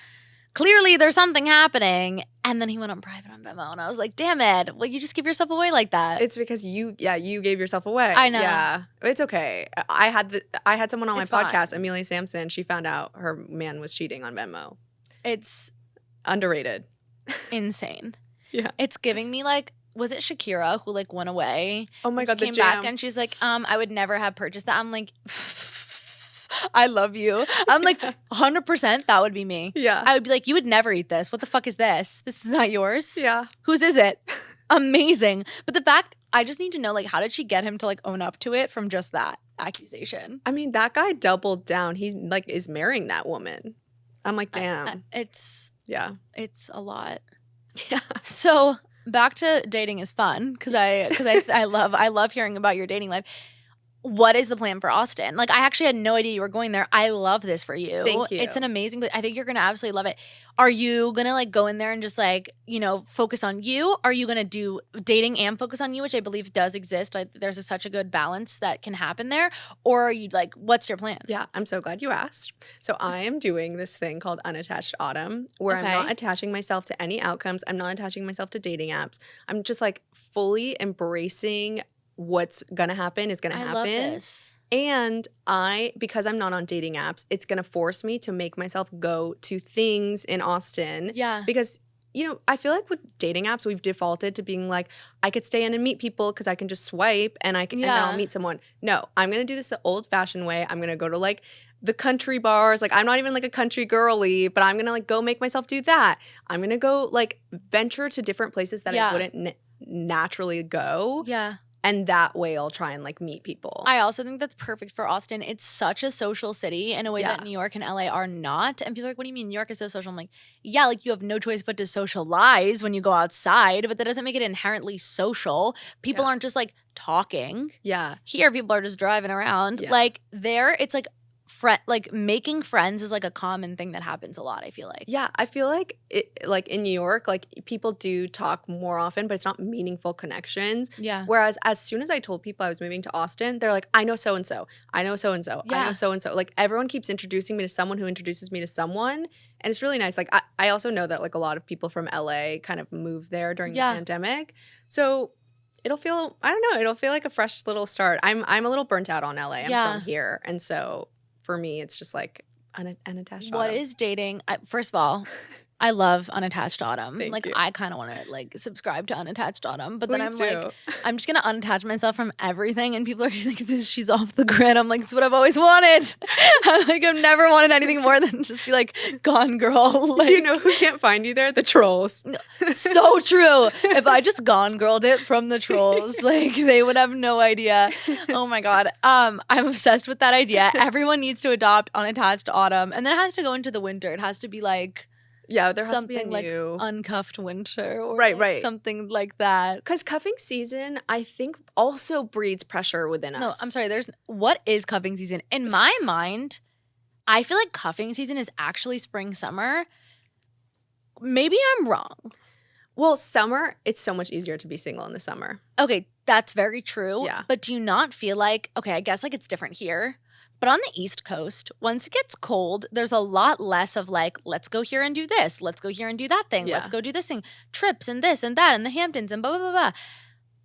clearly there's something happening. And then he went on private on Venmo. And I was like, damn it. Well, you just give yourself away like that. It's because you gave yourself away. I know. Yeah. It's okay. I had someone on my podcast, fine. Amelia Sampson. She found out her man was cheating on Venmo. It's underrated. Insane. Yeah. It's giving me like, was it Shakira who like went away? Oh my God, came back and she's like, I would never have purchased that. I'm like, I love you. I'm like, 100% that would be me. Yeah. I would be like, you would never eat this. What the fuck is this? This is not yours. Yeah. Whose is it? Amazing. But the fact I just need to know, like, how did she get him to, like, own up to it from just that accusation? I mean, that guy doubled down. He, like, is marrying that woman. I'm like, damn. It's a lot. Yeah. So back to dating is fun because I love hearing about your dating life. What is the plan for Austin? Like, I actually had no idea you were going there. I love this for you. Thank you. It's an amazing place. I think you're going to absolutely love it. Are you going to, like, go in there and just, like, you know, focus on you? Are you going to do dating and focus on you, which I believe does exist? There's such a good balance that can happen there. Or are you, like, what's your plan? Yeah, I'm so glad you asked. So I am doing this thing called Unattached Autumn, where I'm not attaching myself to any outcomes. I'm not attaching myself to dating apps. I'm just, like, fully embracing what's gonna happen is gonna happen. I love this. And because I'm not on dating apps, it's gonna force me to make myself go to things in Austin. Yeah. Because, you know, I feel like with dating apps, we've defaulted to being like, I could stay in and meet people because I can just swipe and and then I'll meet someone. No, I'm gonna do this the old-fashioned way. I'm gonna go to, like, the country bars. Like, I'm not even, like, a country girly, but I'm gonna, like, go make myself do that. I'm gonna go, like, venture to different places that I wouldn't naturally go. Yeah. And that way I'll try and, like, meet people. I also think that's perfect for Austin. It's such a social city in a way that New York and LA are not. And people are like, what do you mean New York is so social? I'm like, yeah, like, you have no choice but to socialize when you go outside, but that doesn't make it inherently social. People aren't just, like, talking. Yeah. Here, people are just driving around. Yeah. Like, there, it's like making friends is, like, a common thing that happens a lot, I feel like. Yeah, I feel like like, in New York, like, people do talk more often, but it's not meaningful connections. Yeah. Whereas as soon as I told people I was moving to Austin, they're like, I know so-and-so. I know so-and-so. I know so-and-so. Like, everyone keeps introducing me to someone who introduces me to someone. And it's really nice. Like, I also know that, like, a lot of people from LA kind of moved there during the pandemic. So it'll feel, I don't know, it'll feel like a fresh little start. I'm a little burnt out on LA. I'm from here. And so for me, it's just, like, unattached What autumn. is dating? First of all, I love Unattached Autumn. Thank you. I kind of want to, like, subscribe to Unattached Autumn, but Please then I'm do. like, I'm just gonna unattach myself from everything, and people are like, she's off the grid. I'm like, this is what I've always wanted. I've never wanted anything more than just be like, gone girl. Like, you know who can't find you there? The trolls. So true. If I just gone girled it from the trolls, like, they would have no idea. Oh my god. I'm obsessed with that idea. Everyone needs to adopt Unattached Autumn, and then it has to go into the winter. It has to be like, yeah, there has something to be a new, like uncuffed winter or right. something like that. Because cuffing season, I think, also breeds pressure within us. No, I'm sorry. What is cuffing season? In my mind, I feel like cuffing season is actually spring, summer. Maybe I'm wrong. Well, summer, it's so much easier to be single in the summer. Okay, that's very true. Yeah. But do you not feel like, okay, I guess, like, it's different here. But on the East Coast, once it gets cold, there's a lot less of, like, let's go here and do this. Let's go here and do that thing. Yeah. Let's go do this thing. Trips and this and that and the Hamptons and blah, blah, blah, blah.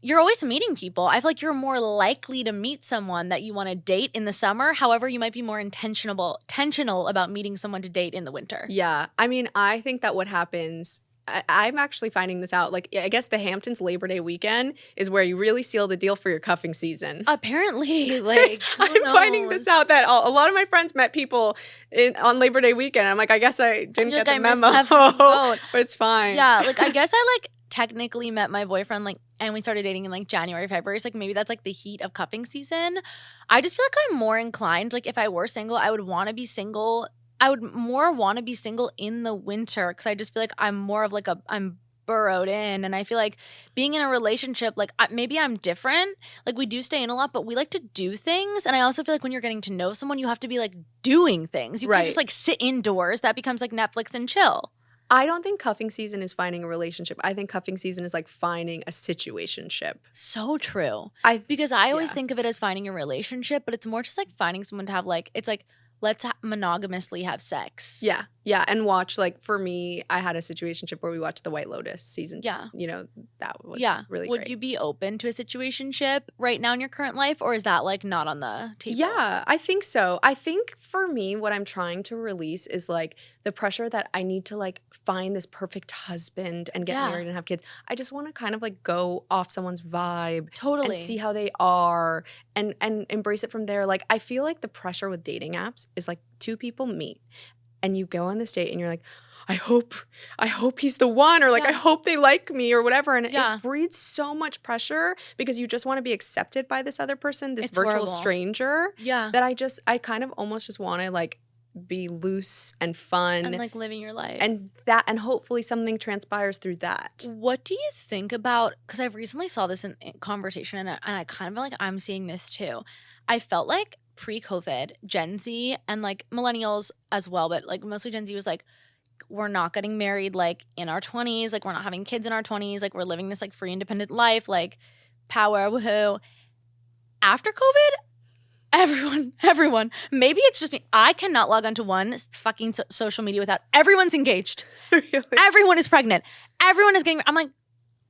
You're always meeting people. I feel like you're more likely to meet someone that you want to date in the summer. However, you might be more intentional about meeting someone to date in the winter. Yeah. I mean, I think that what happens, I'm actually finding this out. Like, I guess the Hamptons Labor Day weekend is where you really seal the deal for your cuffing season. Apparently, like, I'm finding this out that a lot of my friends met people on Labor Day weekend. I'm like, I guess I didn't get the memo, but it's fine. Yeah, like, I guess I, like, technically met my boyfriend, like, and we started dating in, like, January, February. So, like, maybe that's, like, the heat of cuffing season. I just feel like I'm more inclined, like, if I were single, I would want to be single. I would more want to be single in the winter because I just feel like I'm more of, like, I'm burrowed in. And I feel like being in a relationship, like, maybe I'm different. Like, we do stay in a lot, but we like to do things. And I also feel like when you're getting to know someone, you have to be, like, doing things. You can't just, like, sit indoors. That becomes, like, Netflix and chill. I don't think cuffing season is finding a relationship. I think cuffing season is, like, finding a situationship. So true. Because I always think of it as finding a relationship, but it's more just, like, finding someone to have, like, it's like, let's monogamously have sex. Yeah. Yeah. And watch, like, for me, I had a situationship where we watched The White Lotus season. Yeah. You know, that was really Would great. you be open to a situationship right now in your current life, or is that, like, not on the table? Yeah, I think so. I think for me, what I'm trying to release is, like, the pressure that I need to, like, find this perfect husband and get married and have kids. I just want to kind of, like, go off someone's vibe. Totally. And see how they are and embrace it from there. Like, I feel like the pressure with dating apps is, like, two people meet. and you go on this date and you're like, I hope he's the one, or like, I hope they like me or whatever. And it breeds so much pressure because you just want to be accepted by this other person, this virtual stranger. Yeah. That I kind of almost just want to like be loose and fun. And like living your life. And hopefully something transpires through that. What do you think about, because I've recently saw this in conversation and I kind of feel like I'm seeing this too. I felt like pre-COVID, Gen Z and like millennials as well, but like mostly Gen Z was like, we're not getting married like in our 20s, like we're not having kids in our 20s, like we're living this like free independent life, like power, woohoo. After COVID, everyone, maybe it's just me, I cannot log onto one fucking social media without everyone's engaged. Really? Everyone is pregnant. Everyone is getting, I'm like,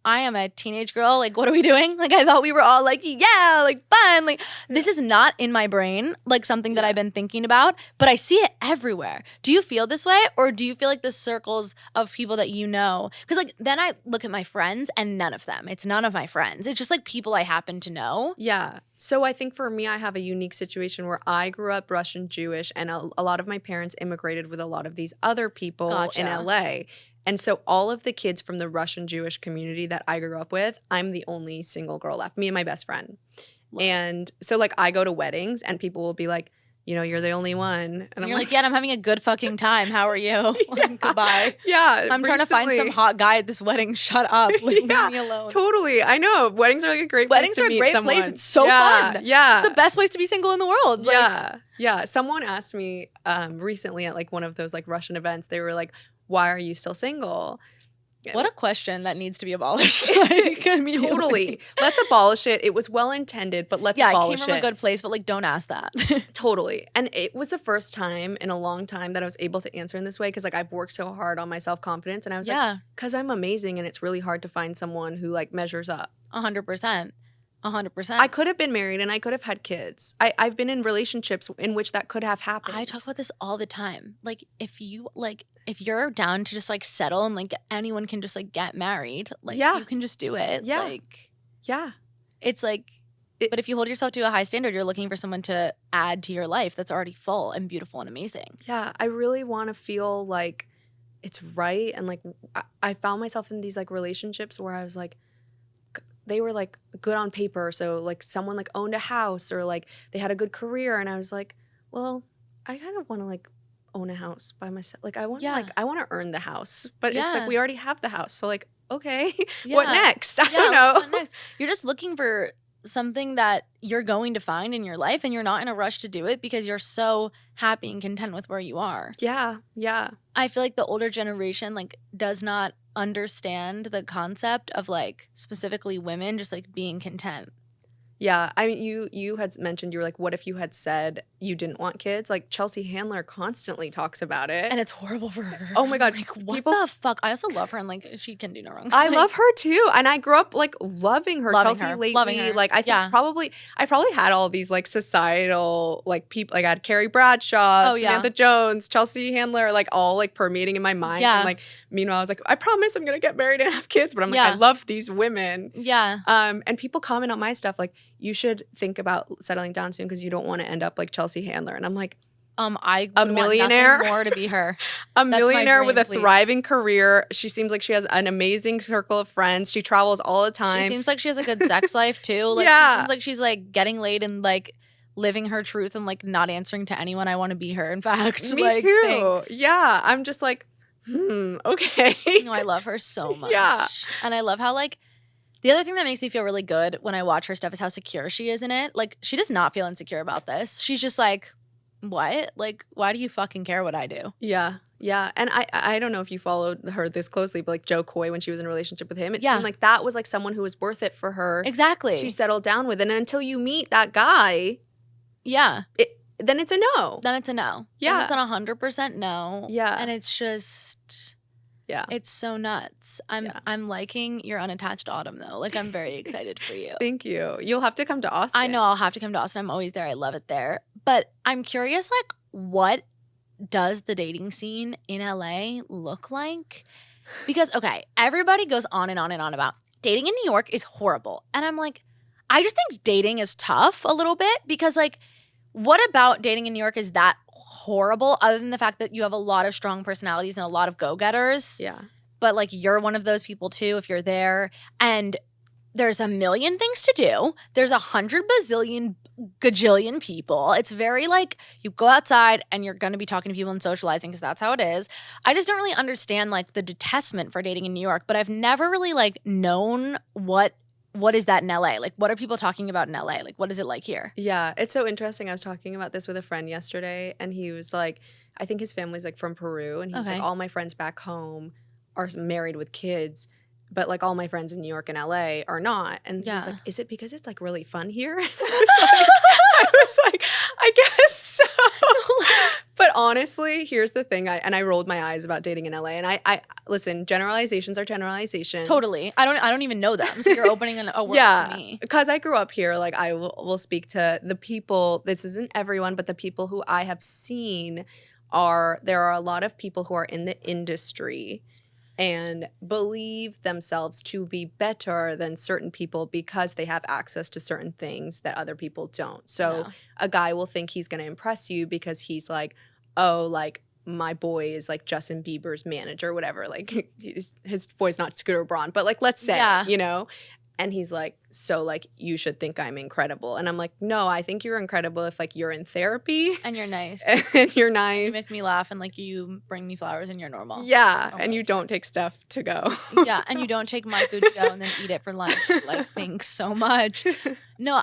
I am a teenage girl. Like, what are we doing? Like, I thought we were all like, yeah, like fun. Like, this is not in my brain, like something that I've been thinking about, but I see it everywhere. Do you feel this way? Or do you feel like the circles of people that you know? Because like, then I look at my friends and none of them. It's none of my friends. It's just like people I happen to know. Yeah. So I think for me, I have a unique situation where I grew up Russian Jewish and a lot of my parents immigrated with a lot of these other people in LA. And so all of the kids from the Russian Jewish community that I grew up with, I'm the only single girl left, me and my best friend. Wow. And so like I go to weddings and people will be like, you know, you're the only one. And you're like, yeah, I'm having a good fucking time. How are you? Like, goodbye. Yeah. I'm trying to find some hot guy at this wedding. Shut up. Leave me alone. Totally. I know. Weddings are like a great place to meet someone. Place. It's so fun. Yeah. It's the best place to be single in the world. Yeah. Someone asked me recently at like one of those like Russian events, they were like, why are you still single? What a question that needs to be abolished. Like, totally. Let's abolish it. It was well intended, but let's abolish it. Yeah, it came from a good place, but like don't ask that. Totally. And it was the first time in a long time that I was able to answer in this way because like I've worked so hard on my self-confidence and I was like, because I'm amazing and it's really hard to find someone who like measures up. 100%. 100%. I could have been married and I could have had kids. I've been in relationships in which that could have happened. I talk about this all the time. Like if you're down to just like settle and like anyone can just like get married, like you can just do it. Yeah. Like it's like but if you hold yourself to a high standard, you're looking for someone to add to your life that's already full and beautiful and amazing. Yeah, I really want to feel like it's right and like I found myself in these like relationships where I was like they were like good on paper. So like someone like owned a house or like they had a good career. And I was like, well, I kind of want to like own a house by myself. Like I want to earn the house, but it's like we already have the house. So like, okay, what next? I don't know. What next? You're just looking for something that you're going to find in your life and you're not in a rush to do it because you're so happy and content with where you are. Yeah. Yeah. I feel like the older generation like does not understand the concept of like specifically women just like being content. Yeah, I mean, you had mentioned, you were like, what if you had said you didn't want kids? Like, Chelsea Handler constantly talks about it. And it's horrible for her. Oh my God. Like, what the fuck? I also love her and, like, she can do no wrong. I love her too. And I grew up, like, loving her. Chelsea lately. Loving her. Like, I think I probably had all these, like, societal, like, people. Like, I had Carrie Bradshaw, Samantha Jones, Chelsea Handler, like, all, like, permeating in my mind. Yeah. And, like, meanwhile, I was like, I promise I'm going to get married and have kids. But I'm like, I love these women. Yeah. And people comment on my stuff, like, you should think about settling down soon because you don't want to end up like Chelsea Handler. And I'm like, a millionaire, want more to be her. A millionaire with a thriving career. She seems like she has an amazing circle of friends. She travels all the time. She seems like she has a good sex life too. Like, she seems like she's like getting laid and like living her truth and like not answering to anyone. I want to be her. In fact, me like, too. Thanks. Yeah, I'm just like, okay. No, I love her so much. Yeah, and I love how like. The other thing that makes me feel really good when I watch her stuff is how secure she is in it. Like, she does not feel insecure about this. She's just like, what? Like, why do you fucking care what I do? Yeah. Yeah. And I don't know if you followed her this closely, but like Joe Coy, when she was in a relationship with him, it seemed like that was like someone who was worth it for her. Exactly. To settle down with. And until you meet that guy. Yeah. Then it's a no. Then it's a no. Yeah. Then it's an 100% no. Yeah. And it's just... Yeah. It's so nuts. I'm liking your unattached autumn though. Like I'm very excited for you. Thank you. You'll have to come to Austin. I know I'll have to come to Austin. I'm always there. I love it there. But I'm curious, like, what does the dating scene in LA look like? Because, okay, everybody goes on and on and on about dating in New York is horrible. And I'm like, I just think dating is tough a little bit because like What about dating in New York is that horrible, other than the fact that you have a lot of strong personalities and a lot of go-getters? Yeah. But, like, you're one of those people, too, if you're there. And there's a million things to do. There's 100 bazillion gajillion people. It's very, like, you go outside and you're going to be talking to people and socializing because that's how it is. I just don't really understand, like, the detestment for dating in New York. But I've never really, like, known what is that in LA? Like, what are people talking about in LA? Like, what is it like here? Yeah, it's so interesting. I was talking about this with a friend yesterday, and he was like, I think his family's like from Peru, and he was like, all my friends back home are married with kids, but like all my friends in New York and LA are not. And he was like, is it because it's like really fun here? I was like, I guess so. But honestly, here's the thing. I rolled my eyes about dating in LA. And I listen, generalizations are generalizations. Totally. I don't even know them. So you're opening a world to me. Because I grew up here, like I will speak to the people. This isn't everyone, but the people who I have seen there are a lot of people who are in the industry and believe themselves to be better than certain people because they have access to certain things that other people don't. So a guy will think he's going to impress you because he's like, oh, like my boy is like Justin Bieber's manager, whatever. Like his boy's not Scooter Braun, but like let's say, you know. And he's like, so like you should think I'm incredible. And I'm like, no, I think you're incredible if like you're in therapy. And you're nice. And you're nice. You make me laugh and like you bring me flowers and you're normal. Yeah. And you don't take stuff to go. Yeah. And you don't take my food to go and then eat it for lunch. Like, thanks so much. No,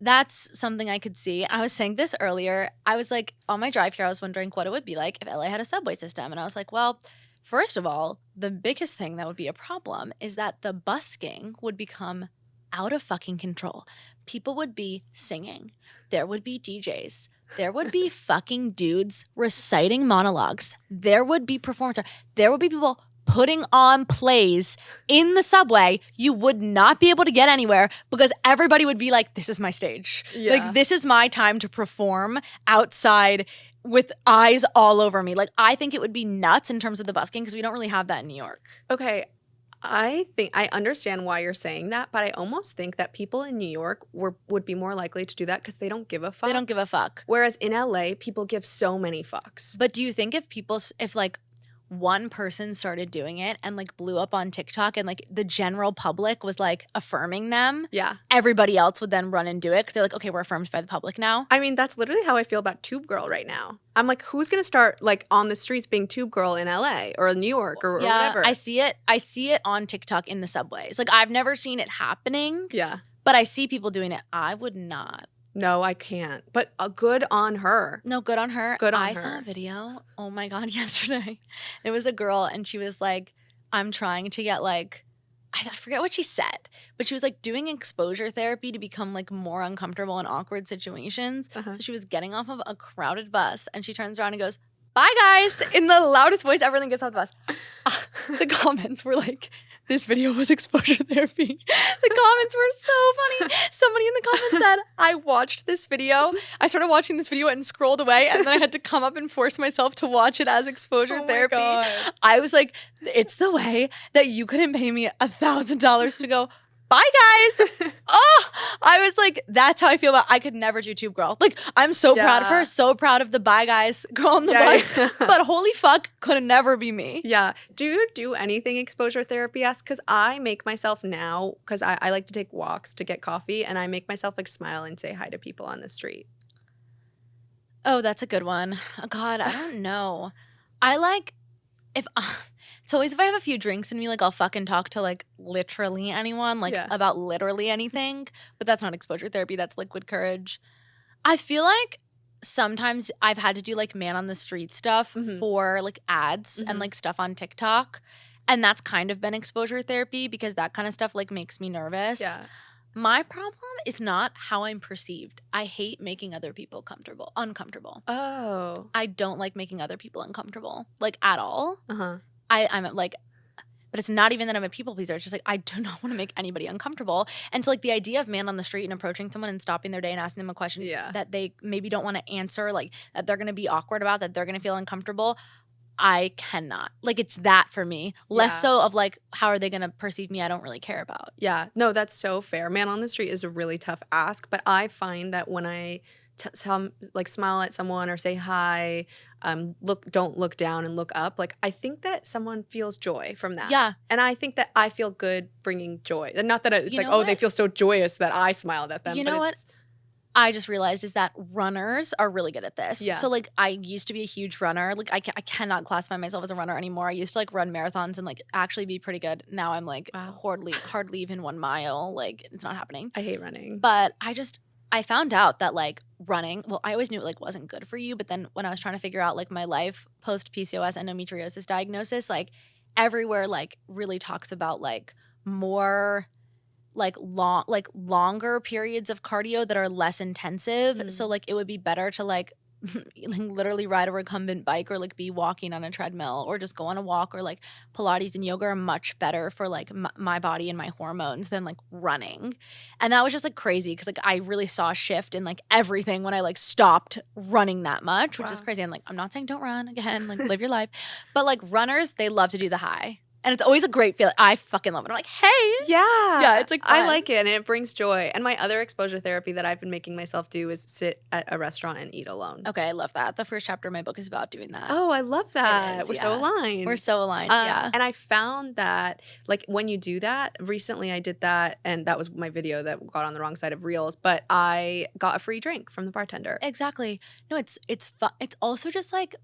that's something I could see. I was saying this earlier. I was like, on my drive here, I was wondering what it would be like if LA had a subway system. And I was like, well, first of all, the biggest thing that would be a problem is that the busking would become out of fucking control. People would be singing. There would be DJs. There would be fucking dudes reciting monologues. There would be performers. There would be people putting on plays in the subway. You would not be able to get anywhere because everybody would be like, this is my stage. Yeah. Like, this is my time to perform outside with eyes all over me. Like, I think it would be nuts in terms of the busking because we don't really have that in New York. Okay. I think I understand why you're saying that, but I almost think that people in New York would be more likely to do that because they don't give a fuck. They don't give a fuck. Whereas in LA, people give so many fucks. But do you think if like one person started doing it and like blew up on TikTok and like the general public was like affirming them, everybody else would then run and do it because they're like, okay, we're affirmed by the public now? I mean, that's literally how I feel about Tube Girl right now. I'm like, who's going to start like on the streets being Tube Girl in LA or New York or whatever? I see it on TikTok in the subways. Like, I've never seen it happening. Yeah. But I see people doing it. I would not. No, I can't. But good on her. No, good on her. Good on her. I saw a video, oh my God, yesterday. It was a girl and she was like, I'm trying to get like, I forget what she said, but she was like doing exposure therapy to become like more uncomfortable in awkward situations. So she was getting off of a crowded bus and she turns around and goes, bye guys, in the loudest voice ever, then gets off the bus. The comments were like, this video was exposure therapy. The comments were so funny. Somebody in the comments said, I watched this video. I started watching this video and scrolled away, and then I had to come up and force myself to watch it as exposure therapy. God. I was like, it's the way that you couldn't pay me $1,000 to go, bye guys. Oh, I was like, that's how I feel about I could never do Tube Girl. Like, I'm so proud of her, so proud of the bye guys girl on the bus. But holy fuck, could never be me. Yeah. Do you do anything exposure therapy-esque? Because I make myself now, because I like to take walks to get coffee, and I make myself like smile and say hi to people on the street. Oh, that's a good one. Oh, God, I don't know. I like it's always if I have a few drinks in me, like I'll fucking talk to like literally anyone, like about literally anything. But that's not exposure therapy. That's liquid courage. I feel like sometimes I've had to do like man on the street stuff for like ads and like stuff on TikTok. And that's kind of been exposure therapy because that kind of stuff like makes me nervous. Yeah. My problem is not how I'm perceived. I hate making other people uncomfortable. Oh. I don't like making other people uncomfortable, like at all. I'm like, but it's not even that I'm a people pleaser. It's just like I do not want to make anybody uncomfortable. And so like the idea of man on the street and approaching someone and stopping their day and asking them a question that they maybe don't want to answer, like that they're going to be awkward about, that they're going to feel uncomfortable. I cannot. Like, it's that for me. Less so of, like, how are they going to perceive me I don't really care about. Yeah. No, that's so fair. Man on the street is a really tough ask. But I find that when I smile at someone or say hi, don't look down and look up. Like, I think that someone feels joy from that. Yeah. And I think that I feel good bringing joy. And not that it's You like, know oh, what? they feel so joyous that I smiled at them. You but know what? I just realized is that runners are really good at this. Yeah. So like I used to be a huge runner. Like I cannot classify myself as a runner anymore. I used to like run marathons and like actually be pretty good. Now I'm like hardly even 1 mile. Like it's not happening. I hate running. But I found out that like running, well, I always knew it like wasn't good for you. But then when I was trying to figure out like my life post PCOS endometriosis diagnosis, like everywhere like really talks about like more longer periods of cardio that are less intensive. So like it would be better to like literally ride a recumbent bike or like be walking on a treadmill or just go on a walk, or like Pilates and yoga are much better for like my body and my hormones than like running. And that was just like crazy because like I really saw a shift in like everything when I like stopped running that much, which is crazy. And like I'm not saying don't run again, like live your life, but like runners, they love to do the high. And it's always a great feeling. I fucking love it. I'm like, hey. Yeah, it's like fun. I like it, and it brings joy. And my other exposure therapy that I've been making myself do is sit at a restaurant and eat alone. Okay, I love that. The first chapter of my book is about doing that. Oh, I love that. Is, We're so aligned. We're so aligned, yeah. And I found that, like, when you do that, recently I did that, and that was my video that got on the wrong side of Reels, but I got a free drink from the bartender. Exactly. No, it's fun. It's also just like,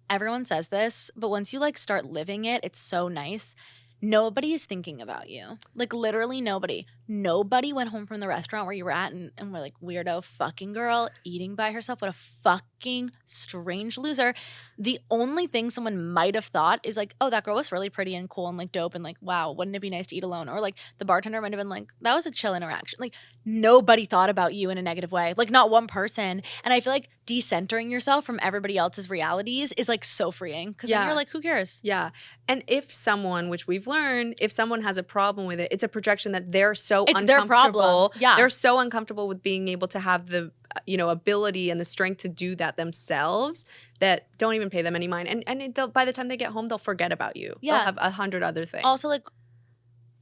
everyone says this, but once you like start living it, it's so nice. Nobody is thinking about you. Like literally nobody. Nobody went home from the restaurant where you were at and were like, weirdo fucking girl eating by herself. What a fucking strange loser. The only thing someone might have thought is like, oh, that girl was really pretty and cool and like dope and like, wow, wouldn't it be nice to eat alone? Or like the bartender might have been like, that was a chill interaction. Like nobody thought about you in a negative way. Like not one person. And I feel like decentering yourself from everybody else's realities is like so freeing. Because then you're like, who cares? Yeah. And if someone, which we've learned, if someone has a problem with it, it's a projection that they're so it's uncomfortable. Their problem. Yeah. They're so uncomfortable with being able to have the ability and the strength to do that themselves that don't even pay them any mind. And by the time they get home, they'll forget about you. Yeah. They'll have 100 other things. Also, like,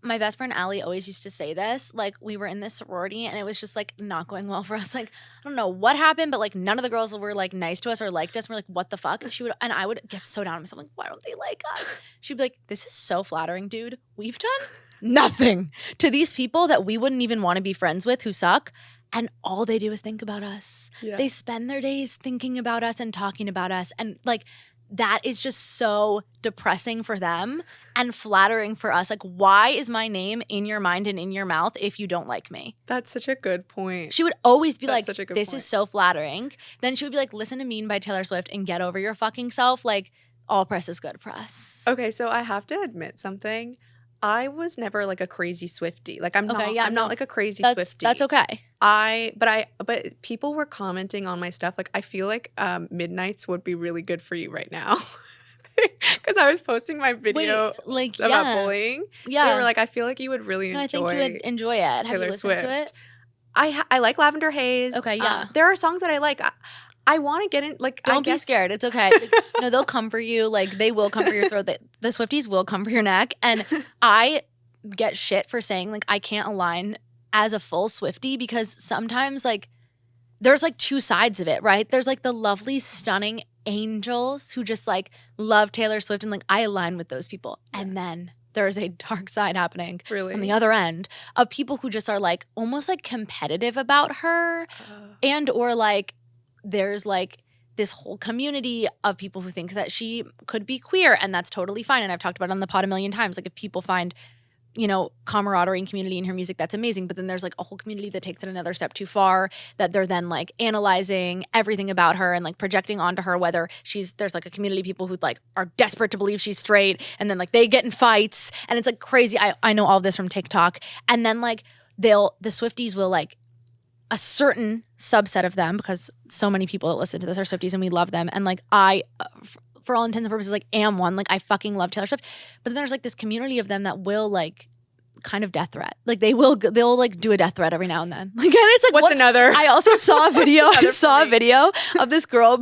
my best friend Allie always used to say this. Like, we were in this sorority and it was just like not going well for us. Like, I don't know what happened, but like none of the girls were like nice to us or liked us. We're like, what the fuck? And I would get so down on myself, like, why don't they like us? She'd be like, this is so flattering, dude. We've done nothing to these people that we wouldn't even want to be friends with who suck. And all they do is think about us. Yeah. They spend their days thinking about us and talking about us. And like, that is just so depressing for them and flattering for us. Like, why is my name in your mind and in your mouth if you don't like me? That's such a good point. She would always be like, this is so flattering. Then she would be like, listen to Mean by Taylor Swift and get over your fucking self. Like, all press is good press. Okay, so I have to admit something. I was never like a crazy Swiftie. Like I'm not like a crazy Swiftie. That's okay. But people were commenting on my stuff. Like I feel like Midnights would be really good for you right now. Because I was posting my video about bullying. Yeah. They were like, I feel like you would really enjoy. I think you would enjoy it. Taylor Have you listened Swift. To it? I like Lavender Haze. Okay, yeah. There are songs that I like. I want to get in, like, don't be scared. It's okay. Like, no, they'll come for you. Like, they will come for your throat. The Swifties will come for your neck. And I get shit for saying, like, I can't align as a full Swiftie because sometimes, like, there's, like, two sides of it, right? There's, like, the lovely, stunning angels who just, like, love Taylor Swift and, like, I align with those people. Yeah. And then there's a dark side happening on the other end of people who just are, like, almost, like, competitive about her and or, like, there's like this whole community of people who think that she could be queer and that's totally fine. And I've talked about it on the pod a million times. Like if people find, camaraderie and community in her music, that's amazing. But then there's like a whole community that takes it another step too far, that they're then like analyzing everything about her and like projecting onto her whether there's like a community of people who like are desperate to believe she's straight and then like they get in fights and it's like crazy. I know all this from TikTok. And then like the Swifties will like a certain subset of them, because so many people that listen to this are Swifties and we love them. And like I, for all intents and purposes, like am one. Like I fucking love Taylor Swift. But then there's like this community of them that will like kind of death threat. Like they'll like do a death threat every now and then. Like and it's like what's another? I also saw a video. I saw a video of this girl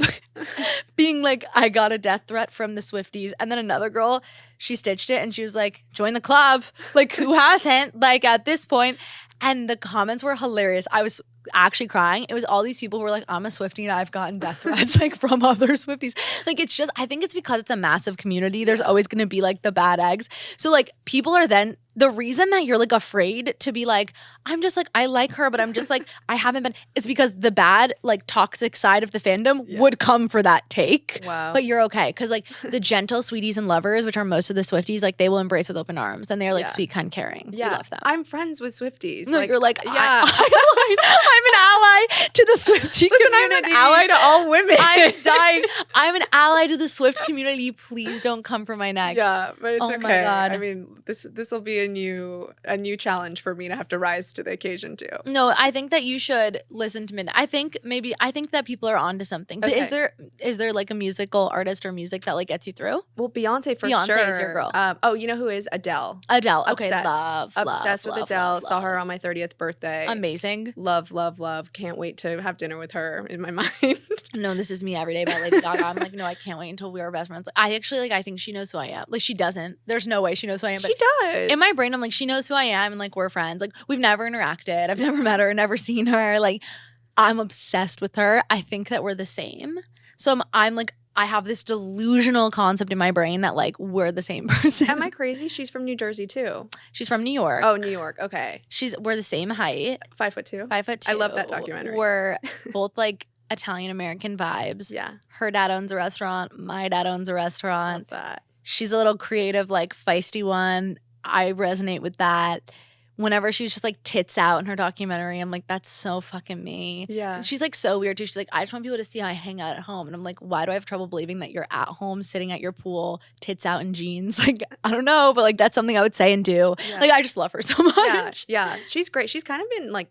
being like, I got a death threat from the Swifties. And then another girl, she stitched it and she was like, join the club. Like who hasn't? Like at this point. And the comments were hilarious. actually crying, it was all these people who were like, I'm a Swiftie and I've gotten death threats like from other Swifties. Like it's just, I think it's because it's a massive community. There's always going to be like the bad eggs. So like people are then, the reason that you're like afraid to be like, I'm just like, I like her, but I'm just like, I haven't been, it's because the bad like toxic side of the fandom would come for that take. Wow. But you're okay. Cause like the gentle sweeties and lovers, which are most of the Swifties, like they will embrace with open arms and they're like sweet, kind, caring. Yeah. We love them. I'm friends with Swifties. No, like, you're like, yeah. I'm an ally to the Swiftie Listen, community. I'm an ally to all women. I'm dying. I'm an ally to the Swift community. Please don't come for my neck. Yeah, but it's Oh okay. my God. I mean, this will be a new challenge for me to have to rise to the occasion too. No, I think that you should listen to Midnight. I think that people are onto something. But is there like a musical artist or music that like gets you through? Well, Beyonce for Beyonce sure. is your girl. Oh, you know who is Adele? Adele. Okay, Obsessed. Obsessed with Adele. love, Saw her on my 30th birthday. Amazing. Love, love, love. Can't wait to have dinner with her in my mind. No, this is me every day by Lady Gaga. I'm like, no, I can't wait until we are best friends. Like, I actually like, I think she knows who I am. Like, she doesn't. There's no way she knows who I am. But She does. in my brain, I'm like, she knows who I am, and like we're friends. Like, we've never interacted. I've never met her, never seen her. Like, I'm obsessed with her. I think that we're the same. So I'm like, I have this delusional concept in my brain that like we're the same person. Am I crazy? She's from New Jersey too. She's from New York. Oh, New York. Okay. We're the same height. 5'2". 5'2". I love that documentary. We're both like Italian American vibes. Yeah. Her dad owns a restaurant. My dad owns a Love restaurant. that. She's a little creative, like feisty one. I resonate with that. Whenever she's just like tits out in her documentary, I'm like, that's so fucking me. Yeah. She's like so weird too. She's like, I just want people to see how I hang out at home. And I'm like, why do I have trouble believing that you're at home sitting at your pool, tits out in jeans? Like, I don't know, but like that's something I would say and do. Yeah. Like, I just love her so much. Yeah. She's great. She's kind of been like,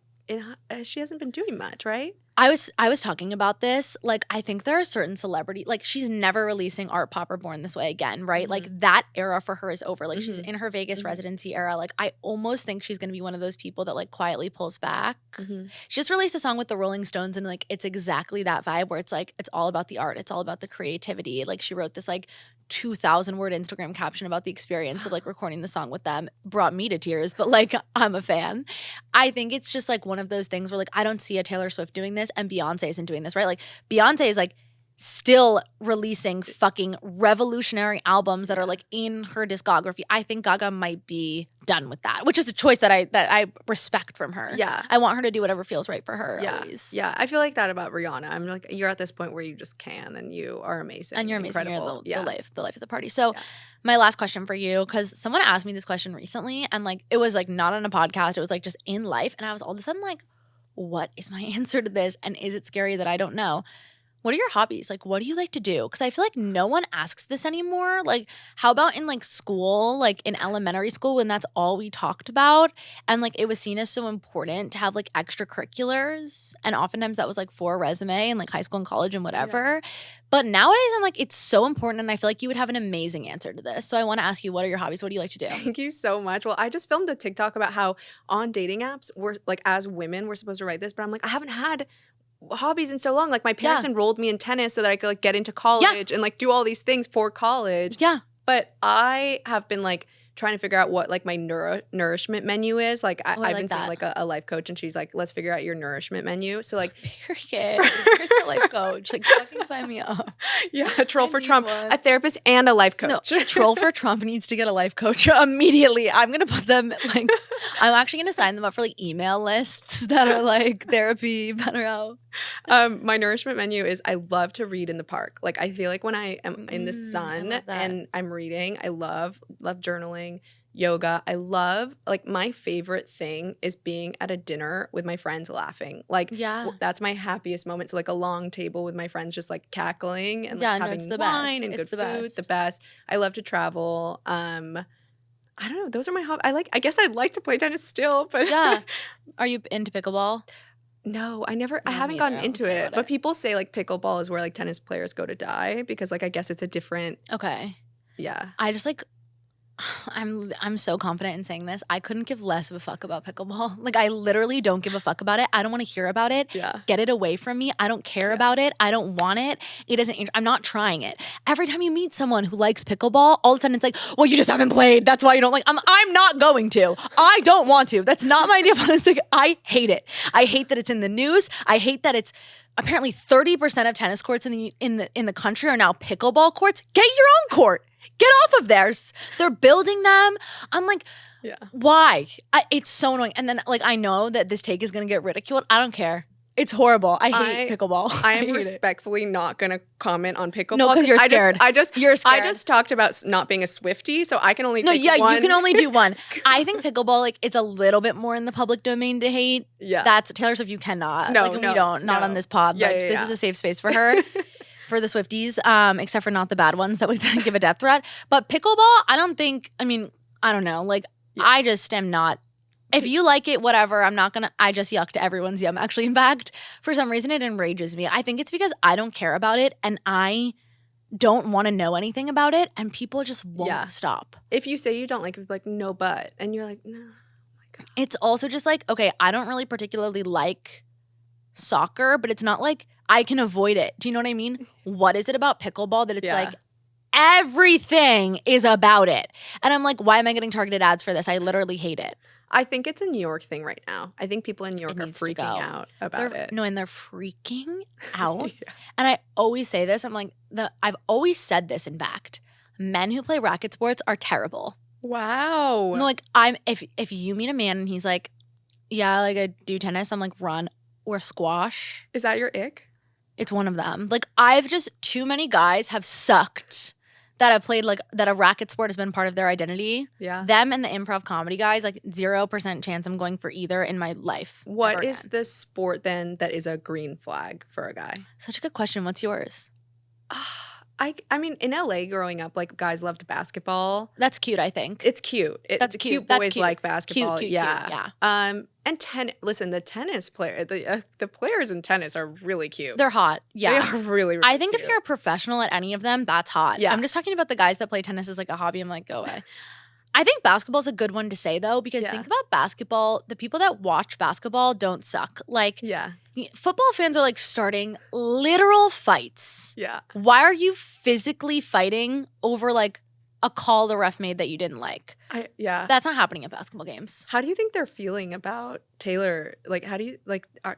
she hasn't been doing much, right? I was talking about this. Like, I think there are certain celebrity, like she's never releasing Art Pop or Born This Way again, right? Mm-hmm. Like that era for her is over. Like she's Mm-hmm. in her Vegas residency era. Like I almost think she's gonna be one of those people that like quietly pulls back. Mm-hmm. She just released a song with the Rolling Stones and like it's exactly that vibe where it's like it's all about the art. It's all about the creativity. Like she wrote this like 2,000 word Instagram caption about the experience of like recording the song with them. Brought me to tears, but like I'm a fan. I think it's just like one of those things where like I don't see a Taylor Swift doing this and Beyonce isn't doing this, right? Like Beyonce is like still releasing fucking revolutionary albums that are like in her discography. I think Gaga might be done with that, which is a choice that I respect from her. Yeah. I want her to do whatever feels right for her Yeah. always. Yeah. I feel like that about Rihanna. I'm like, you're at this point where you just can and you are amazing. And you're amazing. Incredible. You're the life of the party. So my last question for you, because someone asked me this question recently and like it was like not on a podcast. It was like just in life. And I was all of a sudden like, what is my answer to this? And is it scary that I don't know? What are your hobbies? Like, what do you like to do? Because I feel like no one asks this anymore. Like, how about in like school, like in elementary school when that's all we talked about? And like it was seen as so important to have like extracurriculars. And oftentimes that was like for a resume in like high school and college and whatever. Yeah. But nowadays I'm like, it's so important. And I feel like you would have an amazing answer to this. So I want to ask you, what are your hobbies? What do you like to do? Thank you so much. Well, I just filmed a TikTok about how on dating apps, we're like, as women, we're supposed to write this. But I'm like, I haven't had hobbies in so long. Like my parents enrolled me in tennis so that I could like get into college and like do all these things for college. Yeah. But I have been like trying to figure out what like my nourishment menu is. Like I've been seeing like a life coach and she's like, let's figure out your nourishment menu. So like period. Here's a life coach. Like fucking sign me up. Yeah, troll for Trump. A therapist and a life coach. No, troll for Trump needs to get a life coach immediately. I'm gonna put them like I'm actually gonna sign them up for like email lists that are like therapy, better out. My nourishment menu is I love to read in the park. Like I feel like when I am in the sun and I'm reading, I love journaling, yoga. I love like my favorite thing is being at a dinner with my friends laughing. Like that's my happiest moment. So like a long table with my friends just like cackling and like having wine and good food. The best. I love to travel. I don't know. Those are my hobbies. I guess I'd like to play tennis still, but yeah. Are you into pickleball? No, I haven't gotten into it. But people say like pickleball is where like tennis players go to die because like I guess it's a different. Okay. Yeah. I I'm so confident in saying this. I couldn't give less of a fuck about pickleball. Like, I literally don't give a fuck about it. I don't want to hear about it. Yeah. Get it away from me. I don't care about it. I don't want it. It doesn't. I'm not trying it. Every time you meet someone who likes pickleball, all of a sudden it's like, well, you just haven't played. That's why you don't like. I'm not going to. I don't want to. That's not my idea of fun. It's like, I hate it. I hate that it's in the news. I hate that it's apparently 30% of tennis courts in the country are now pickleball courts. Get your own court. Get off of theirs. They're building them. I'm like, why? It's so annoying. And then, like, I know that this take is going to get ridiculed. I don't care. It's horrible. I hate pickleball. I am respectfully not going to comment on pickleball. No, because you're scared. You're scared. I just talked about not being a Swiftie, so I can only take one. You can only do one. I think pickleball, like, it's a little bit more in the public domain to hate. Yeah. That's Taylor Swift. You cannot. No, like, we don't. Not on this pod. Yeah, like, this is a safe space for her. For the Swifties, except for not the bad ones that would give a death threat. But pickleball, I don't know. Like, I just am not. If you like it, whatever, I just yucked everyone's yum. Actually, in fact, for some reason, it enrages me. I think it's because I don't care about it and I don't want to know anything about it and people just won't stop. If you say you don't like it, like, no, but, and you're like, no. Oh my God. It's also just like, okay, I don't really particularly like soccer, but it's not like I can avoid it. Do you know what I mean? What is it about pickleball that it's like everything is about it? And I'm like, why am I getting targeted ads for this? I literally hate it. I think it's a New York thing right now. I think people in New York are freaking out about it. No, and they're freaking out. And I always say this. I'm like, I've always said this, in fact. Men who play racket sports are terrible. Wow. No, like, if you meet a man and he's like, yeah, like, I do tennis, I'm like, run. Or squash. Is that your ick? It's one of them. Like, too many guys have sucked that have played, like, that a racket sport has been part of their identity. Yeah. Them and the improv comedy guys, like, 0% chance I'm going for either in my life. What is the sport then that is a green flag for a guy? Such a good question. What's yours? I mean, in LA growing up, like, guys loved basketball. That's cute, I think. It's cute. That's cute. Cute. Boys That's cute. like basketball. Cute, yeah. And listen, the tennis player, the players in tennis are really cute. They're hot. Yeah. They are really, really I think cute. if you're a professional at any of them, that's hot. Yeah. I'm just talking about the guys that play tennis as like a hobby. I'm like, go away. I think basketball's a good one to say, though, because think about basketball. The people that watch basketball don't suck. Like, football fans are like starting literal fights. Yeah. Why are you physically fighting over like a call the ref made that you didn't like? That's not happening at basketball games. How do you think they're feeling about Taylor? Like, how do you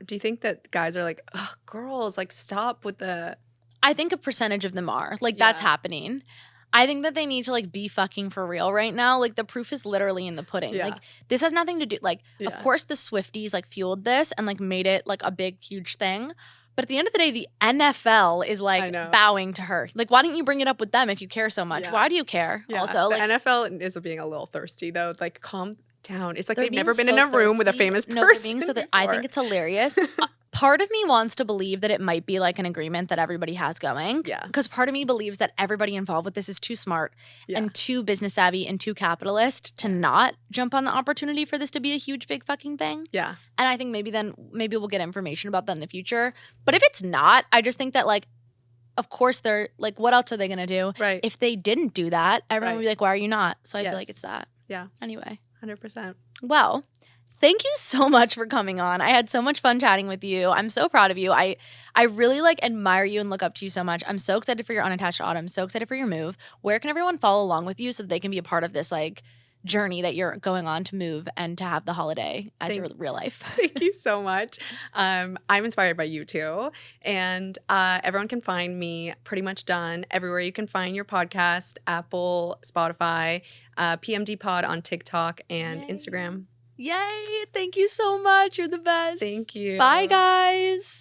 do you think that guys are like, oh, girls, like, stop with the? I think a percentage of them are like, that's happening. I think that they need to like be fucking for real right now. Like, the proof is literally in the pudding. Yeah. Like, this has nothing to do. Like, of course the Swifties like fueled this and like made it like a big, huge thing. But at the end of the day, the NFL is like bowing to her. Like, why don't you bring it up with them if you care so much? Why do you care? Yeah. Also, the like, NFL is being a little thirsty though. Like, calm down. It's like they've never been so in a room with a thirsty. famous No, person. I think it's hilarious. Part of me wants to believe that it might be like an agreement that everybody has going. Yeah. Because part of me believes that everybody involved with this is too smart and too business savvy and too capitalist to not jump on the opportunity for this to be a huge, big fucking thing. Yeah. And I think maybe we'll get information about that in the future. But if it's not, I just think that, like, of course they're like, what else are they going to do? Right. If they didn't do that, everyone would be like, why are you not? So I feel like it's that. Yeah. Anyway. 100%. Well, thank you so much for coming on. I had so much fun chatting with you. I'm so proud of you. I really like admire you and look up to you so much. I'm so excited for your unattached autumn. I'm so excited for your move. Where can everyone follow along with you so that they can be a part of this like journey that you're going on to move and to have the holiday as your real life? Thank you so much. I'm inspired by you too. And everyone can find me pretty much done everywhere you can find your podcast, Apple, Spotify, PMD Pod on TikTok and Instagram. Yay. Thank you so much. You're the best. Thank you. Bye, guys.